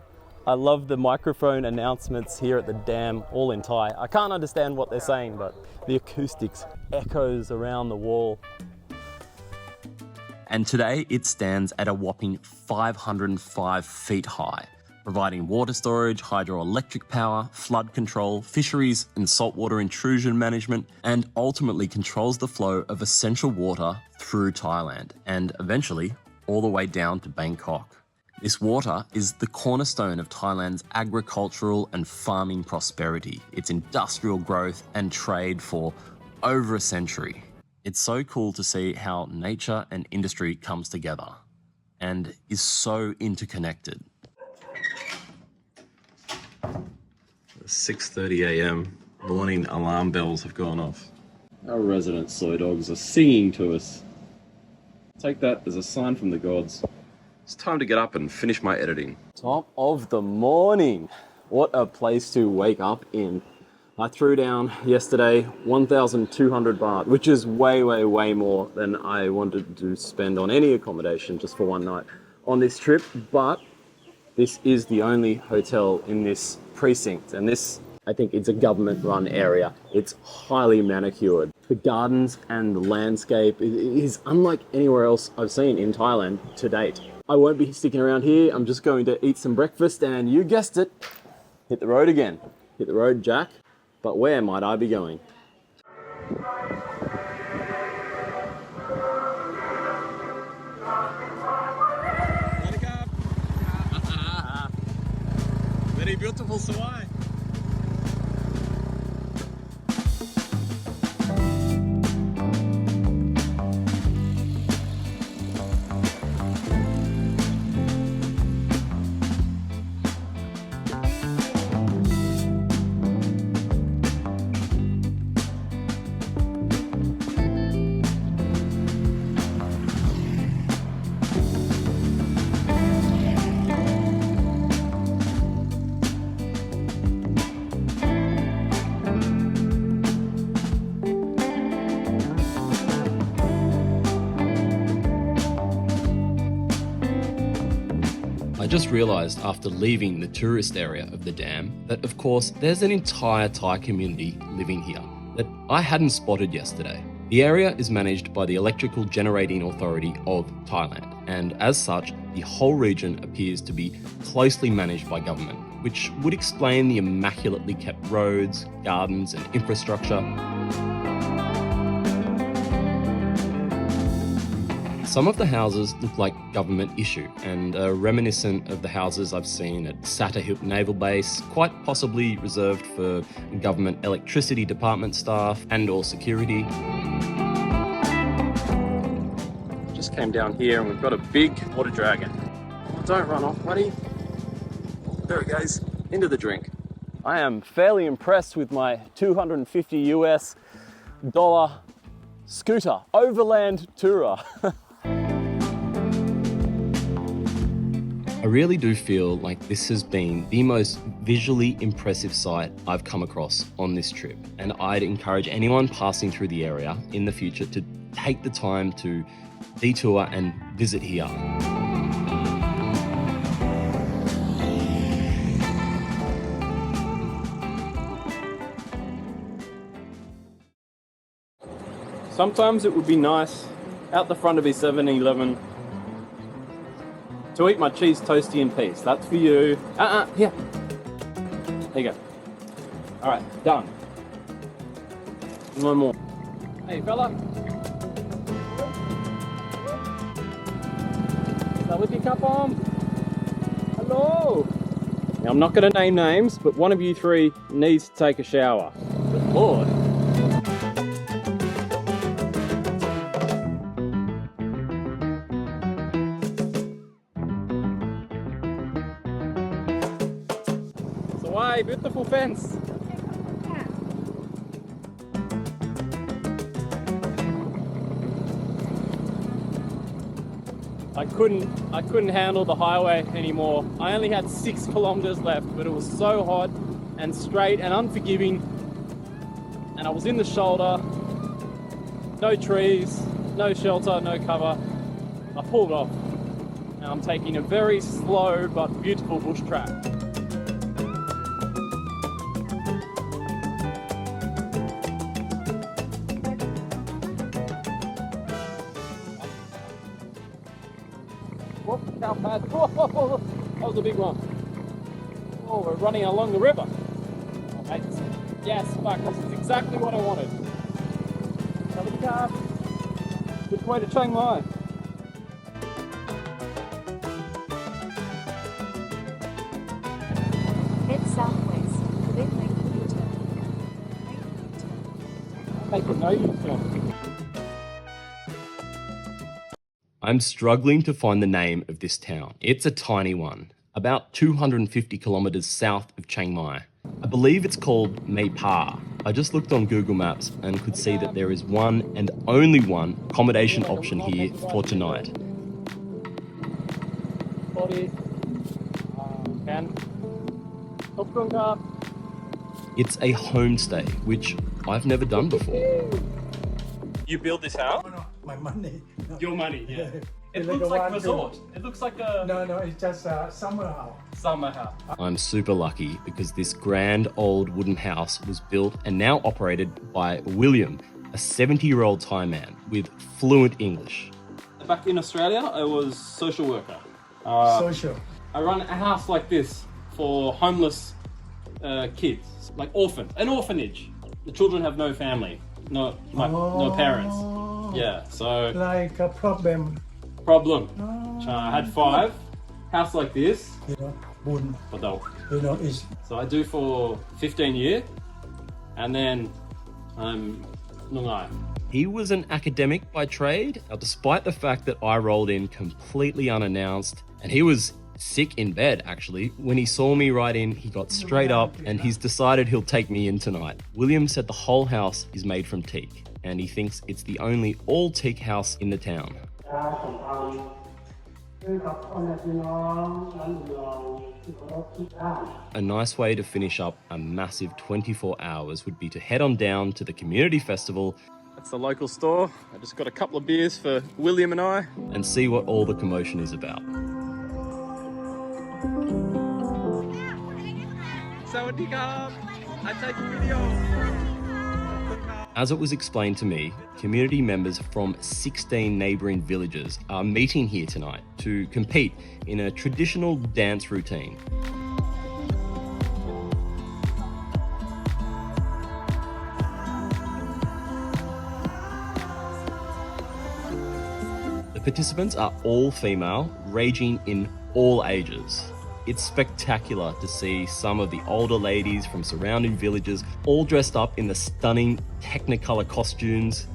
I love the microphone announcements here at the dam, all in Thai. I can't understand what they're saying, but the acoustics echoes around the wall. And today it stands at a whopping 505 feet high, providing water storage, hydroelectric power, flood control, fisheries and saltwater intrusion management, and ultimately controls the flow of essential water through Thailand and eventually all the way down to Bangkok. This water is the cornerstone of Thailand's agricultural and farming prosperity, its industrial growth and trade for over a century. It's so cool to see how nature and industry comes together and is so interconnected. 6:30 a.m. morning alarm bells have gone off. Our resident soy dogs are singing to us. Take that as a sign from the gods. It's time to get up and finish my editing. Top of the morning. What a place to wake up in. I threw down yesterday 1,200 baht, which is way more than I wanted to spend on any accommodation just for one night on this trip. But this is the only hotel in this precinct, and this, I think it's a government-run area. It's highly manicured. The gardens and the landscape is unlike anywhere else I've seen in Thailand to date. I won't be sticking around here. I'm just going to eat some breakfast and, you guessed it, hit the road again. Hit the road, Jack. But where might I be going? Very beautiful Sawai. I just realised after leaving the tourist area of the dam that, of course, there's an entire Thai community living here that I hadn't spotted yesterday. The area is managed by the Electrical Generating Authority of Thailand, and as such, the whole region appears to be closely managed by government, which would explain the immaculately kept roads, gardens, and infrastructure. Some of the houses look like government issue and are reminiscent of the houses I've seen at Sattahip Naval Base, quite possibly reserved for government electricity department staff and or security. Just came down here and we've got a big water dragon. Oh, don't run off, buddy. There it goes, into the drink. I am fairly impressed with my $250 US scooter, overland tourer. I really do feel like this has been the most visually impressive sight I've come across on this trip, and I'd encourage anyone passing through the area in the future to take the time to detour and visit here. Sometimes it would be nice out the front of his 7-Eleven to eat my cheese toasty in peace. That's for you. Here. There you go. All right, done. One more. Hey, fella. Is that with your cup on? Hello. Now, I'm not going to name names, but one of you three needs to take a shower. Good Lord. Beautiful fence. I couldn't handle the highway anymore. I only had 6 kilometers left, but it was so hot and straight and unforgiving. and I was in the shoulder, no trees, no shelter, no cover. I pulled off. Now I'm taking a very slow but beautiful bush track. Whoop, cow pad. Whoa, that was a big one. Oh, we're running along the river. Oh, mate. Yes, fuck, this is exactly what I wanted. Which way to Chiang Mai? Head southwest, then make a U-turn. Make a no U-turn. I'm struggling to find the name of this town. It's a tiny one, about 250 kilometers south of Chiang Mai. I believe it's called Mae Pa. I just looked on Google Maps and could see that there is one and only one accommodation option here for tonight. 40. Can. It's a homestay, which I've never done before. You build this house? No, my money. No. Your money, yeah. It It's looks like a like a one resort. room. It looks like a No, it's just a summer house. summer house. I'm super lucky because this grand old wooden house was built and now operated by William, a 70-year-old Thai man with fluent English. Back in Australia, I was social worker. Social. I run a house like this for homeless kids, like orphans, an orphanage. The children have no family, no parents. Yeah, so Like a problem. I had 5. House like this. You know, bun. You know, it's so I do for 15 years, and then I'm nungai. He was an academic by trade. Now, despite the fact that I rolled in completely unannounced, and he was sick in bed actually, when he saw me ride in, he got straight up and he's decided he'll take me in tonight. William said the whole house is made from teak, and he thinks it's the only all teak house in the town. A nice way to finish up a massive 24 hours would be to head on down to the community festival. That's the local store. I just got a couple of beers for William and I. And see what all the commotion is about. Sawadee-ka! I take a video! As it was explained to me, community members from 16 neighbouring villages are meeting here tonight to compete in a traditional dance routine. The participants are all female, ranging in all ages. It's spectacular to see some of the older ladies from surrounding villages all dressed up in the stunning Technicolor costumes.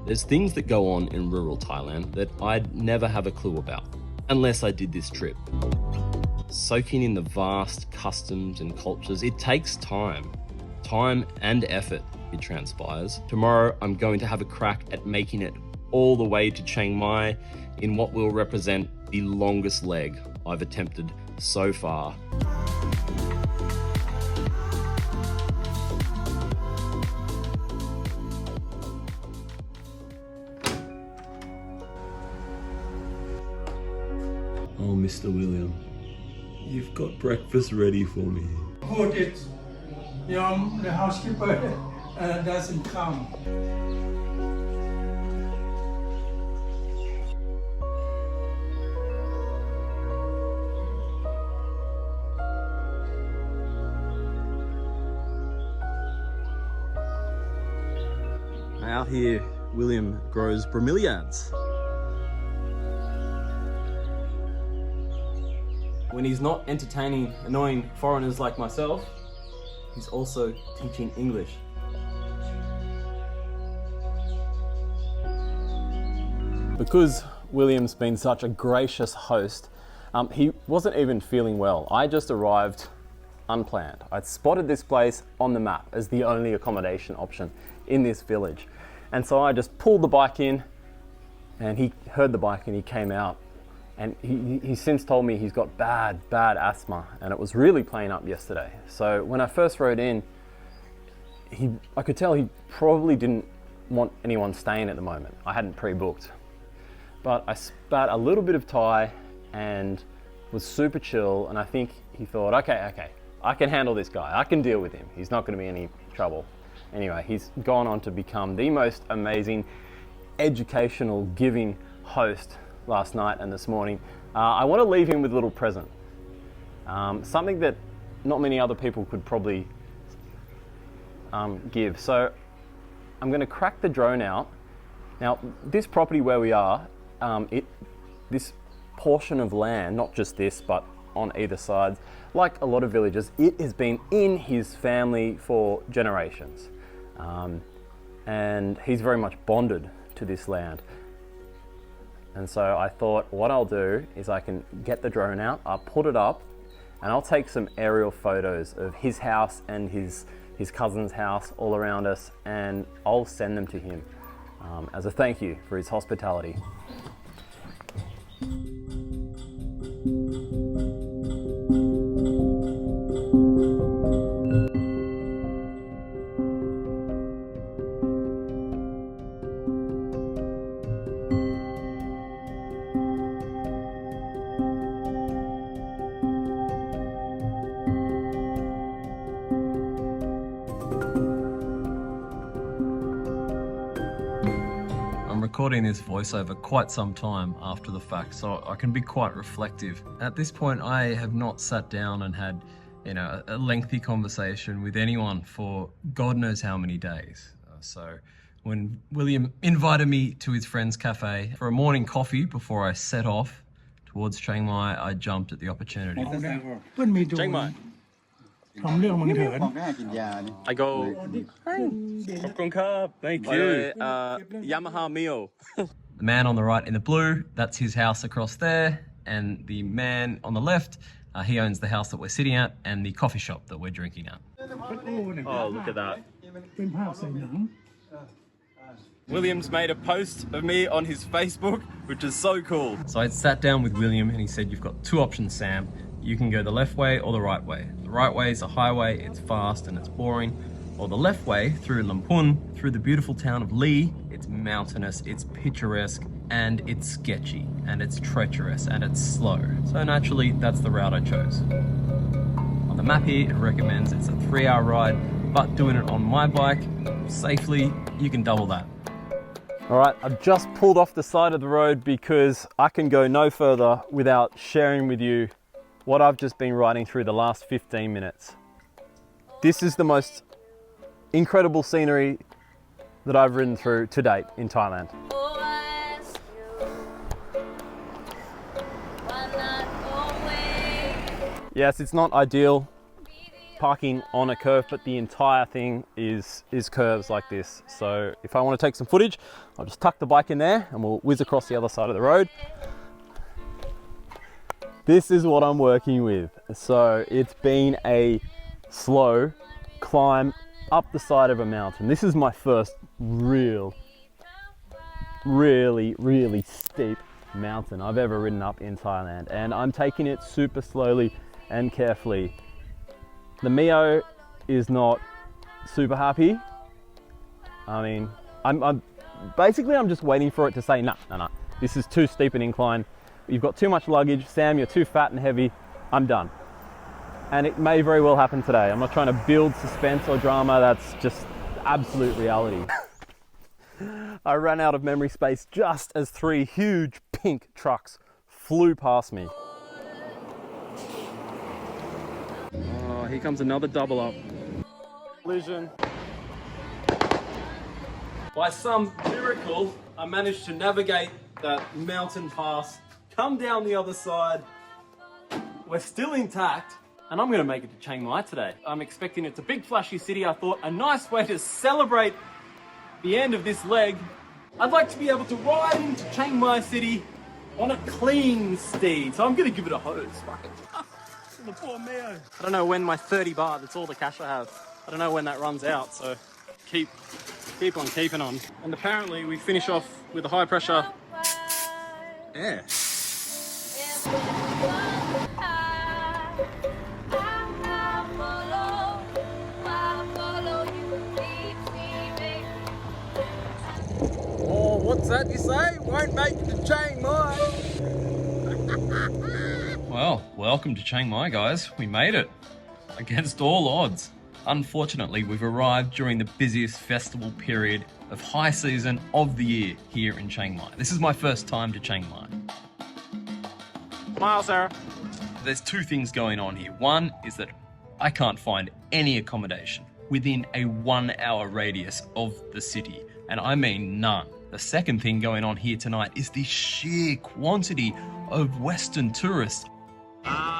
There's things that go on in rural Thailand that I'd never have a clue about, unless I did this trip. Soaking in the vast customs and cultures, it takes time and effort, it transpires. Tomorrow, I'm going to have a crack at making it all the way to Chiang Mai in what will represent the longest leg I've attempted so far. Oh, Mr. William, you've got breakfast ready for me. Hold it. The housekeeper doesn't come. Out here, William grows bromeliads. When he's not entertaining annoying foreigners like myself, he's also teaching English. Because William's been such a gracious host, he wasn't even feeling well. I just arrived unplanned. I'd spotted this place on the map as the only accommodation option in this village. And so I just pulled the bike in, and he heard the bike and he came out. And he's since told me he's got bad asthma, and it was really playing up yesterday. So when I first rode in, I could tell he probably didn't want anyone staying at the moment. I hadn't pre-booked. But I spat a little bit of Thai and was super chill, and I think he thought, okay, I can handle this guy. I can deal with him. He's not going to be any trouble. Anyway, he's gone on to become the most amazing, educational, giving host last night and this morning. I want to leave him with a little present. Something that not many other people could probably give. So I'm going to crack the drone out. Now, this property where we are, this portion of land, not just this, but on either side, like a lot of villages, it has been in his family for generations. And he's very much bonded to this land. And so I thought what I'll do is I can get the drone out, I'll put it up, and I'll take some aerial photos of his house and his cousin's house all around us, and I'll send them to him as a thank you for his hospitality. Recording this voiceover quite some time after the fact, so I can be quite reflective. At this point, I have not sat down and had, a lengthy conversation with anyone for God knows how many days. So when William invited me to his friend's cafe for a morning coffee before I set off towards Chiang Mai, I jumped at the opportunity. Chiang Mai. I go. Thank you. Yamaha Mio. The man on the right in the blue, that's his house across there, and the man on the left, he owns the house that we're sitting at and the coffee shop that we're drinking at. Oh, look at that. William's made a post of me on his Facebook, which is so cool. So I sat down with William and he said, you've got two options, Sam. You can go the left way or the right way. The right way is a highway, it's fast and it's boring. Or the left way, through Lamphun, through the beautiful town of Lee, it's mountainous, it's picturesque, and it's sketchy, and it's treacherous, and it's slow. So naturally, that's the route I chose. On the map here, it recommends it's a 3-hour ride, but doing it on my bike, safely, you can double that. All right, I've just pulled off the side of the road because I can go no further without sharing with you what I've just been riding through the last 15 minutes. This is the most incredible scenery that I've ridden through to date in Thailand. Yes, it's not ideal parking on a curve, but the entire thing is curves like this. So if I want to take some footage, I'll just tuck the bike in there and we'll whiz across the other side of the road. This is what I'm working with. So it's been a slow climb up the side of a mountain. This is my first really steep mountain I've ever ridden up in Thailand, and I'm taking it super slowly and carefully. The Mio is not super happy. I mean, I'm just waiting for it to say, nah, this is too steep an incline. You've got too much luggage. Sam, you're too fat and heavy. I'm done. And it may very well happen today. I'm not trying to build suspense or drama. That's just absolute reality. I ran out of memory space just as 3 huge pink trucks flew past me. Oh, here comes another double up. Collision. By some miracle, I managed to navigate that mountain pass, come down the other side. We're still intact, and I'm gonna make it to Chiang Mai today. I'm expecting it's a big flashy city. I thought a nice way to celebrate the end of this leg, I'd like to be able to ride into Chiang Mai city on a clean steed. So I'm gonna give it a hose. Fuck it. The poor Mio. I don't know when my 30 baht, that's all the cash I have. I don't know when that runs out, so keep on keeping on. And apparently we finish off with a high pressure air. What's that you say? Won't make it to Chiang Mai. Well, welcome to Chiang Mai, guys. We made it. Against all odds. Unfortunately, we've arrived during the busiest festival period of high season of the year here in Chiang Mai. This is my first time to Chiang Mai. Smile, Sarah. There's two things going on here. One is that I can't find any accommodation within a 1 hour radius of the city, and I mean none. The second thing going on here tonight is the sheer quantity of Western tourists.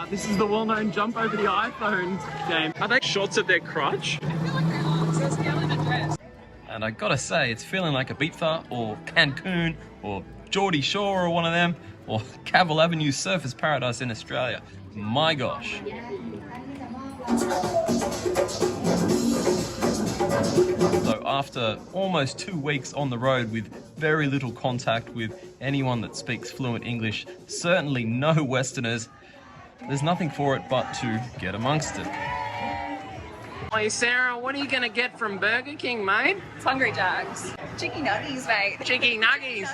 This is the well-known jump over the iPhone game. Are they shots of their crotch? I feel like they're on. It says down in the dress. And I gotta say, it's feeling like Ibiza or Cancun or Geordie Shore or one of them, or Cavill Avenue Surfers Paradise in Australia. My gosh. So after almost 2 weeks on the road with very little contact with anyone that speaks fluent English, certainly no Westerners, there's nothing for it but to get amongst it. Hey Sarah, what are you gonna get from Burger King, mate? It's Hungry Jack's. Chicky nuggies, mate. Chicky nuggies.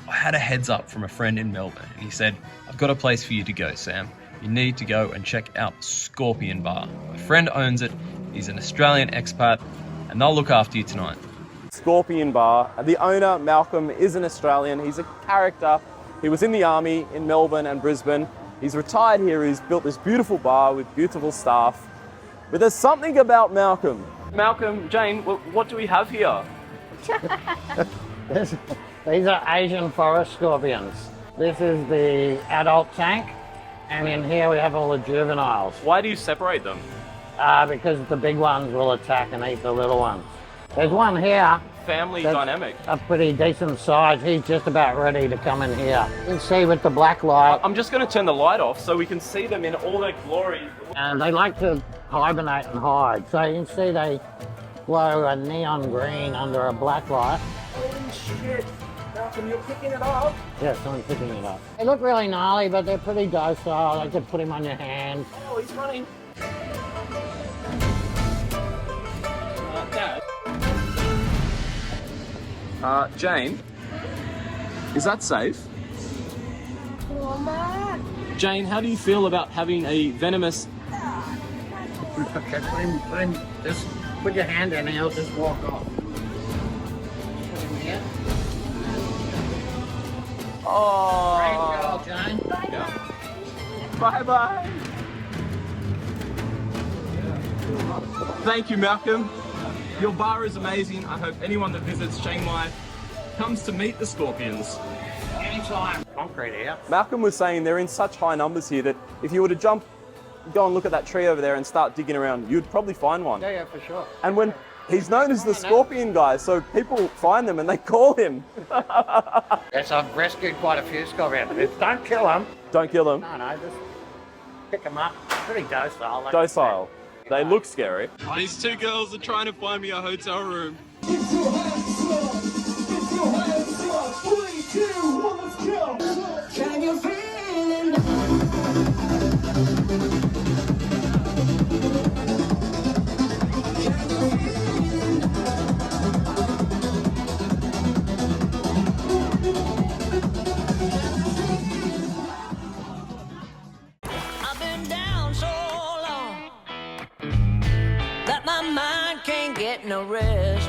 I had a heads up from a friend in Melbourne, and he said, I've got a place for you to go, Sam. You need to go and check out Scorpion Bar. My friend owns it, he's an Australian expat, and they'll look after you tonight. Scorpion Bar. The owner, Malcolm, is an Australian. He's a character. He was in the army in Melbourne and Brisbane. He's retired here. He's built this beautiful bar with beautiful staff. But there's something about Malcolm. Malcolm, Jane, what do we have here? These are Asian forest scorpions. This is the adult tank, and in here we have all the juveniles. Why do you separate them? Because the big ones will attack and eat the little ones. There's one here. Family dynamic. A pretty decent size. He's just about ready to come in here. You can see with the black light. I'm just going to turn the light off so we can see them in all their glory. And they like to hibernate and hide. So you can see they glow a neon green under a black light. Holy shit. Malcolm, you're picking it up? Yes, I'm picking it up. They look really gnarly, but they're pretty docile. I could put him on your hand. Oh, he's running. Dad. Jane, is that safe? Jane, how do you feel about having a venomous... Okay, put him, just put your hand in and he'll just walk off. Put him here. Oh. Great girl, Jane. Yeah. Bye-bye. Thank you, Malcolm. Your bar is amazing. I hope anyone that visits Chiang Mai comes to meet the scorpions. Anytime. Concrete here. Malcolm was saying they're in such high numbers here that if you were to go and look at that tree over there and start digging around, you'd probably find one. Yeah, for sure. And when he's known as the scorpion guy, so people find them and they call him. Yes, I've rescued quite a few scorpions. Don't kill them. Don't kill them? No, just pick them up. Pretty docile. Like Docile. They look scary. These two girls are trying to find me a hotel room. Can you feel it? I've been down so long that my mind can't get no rest.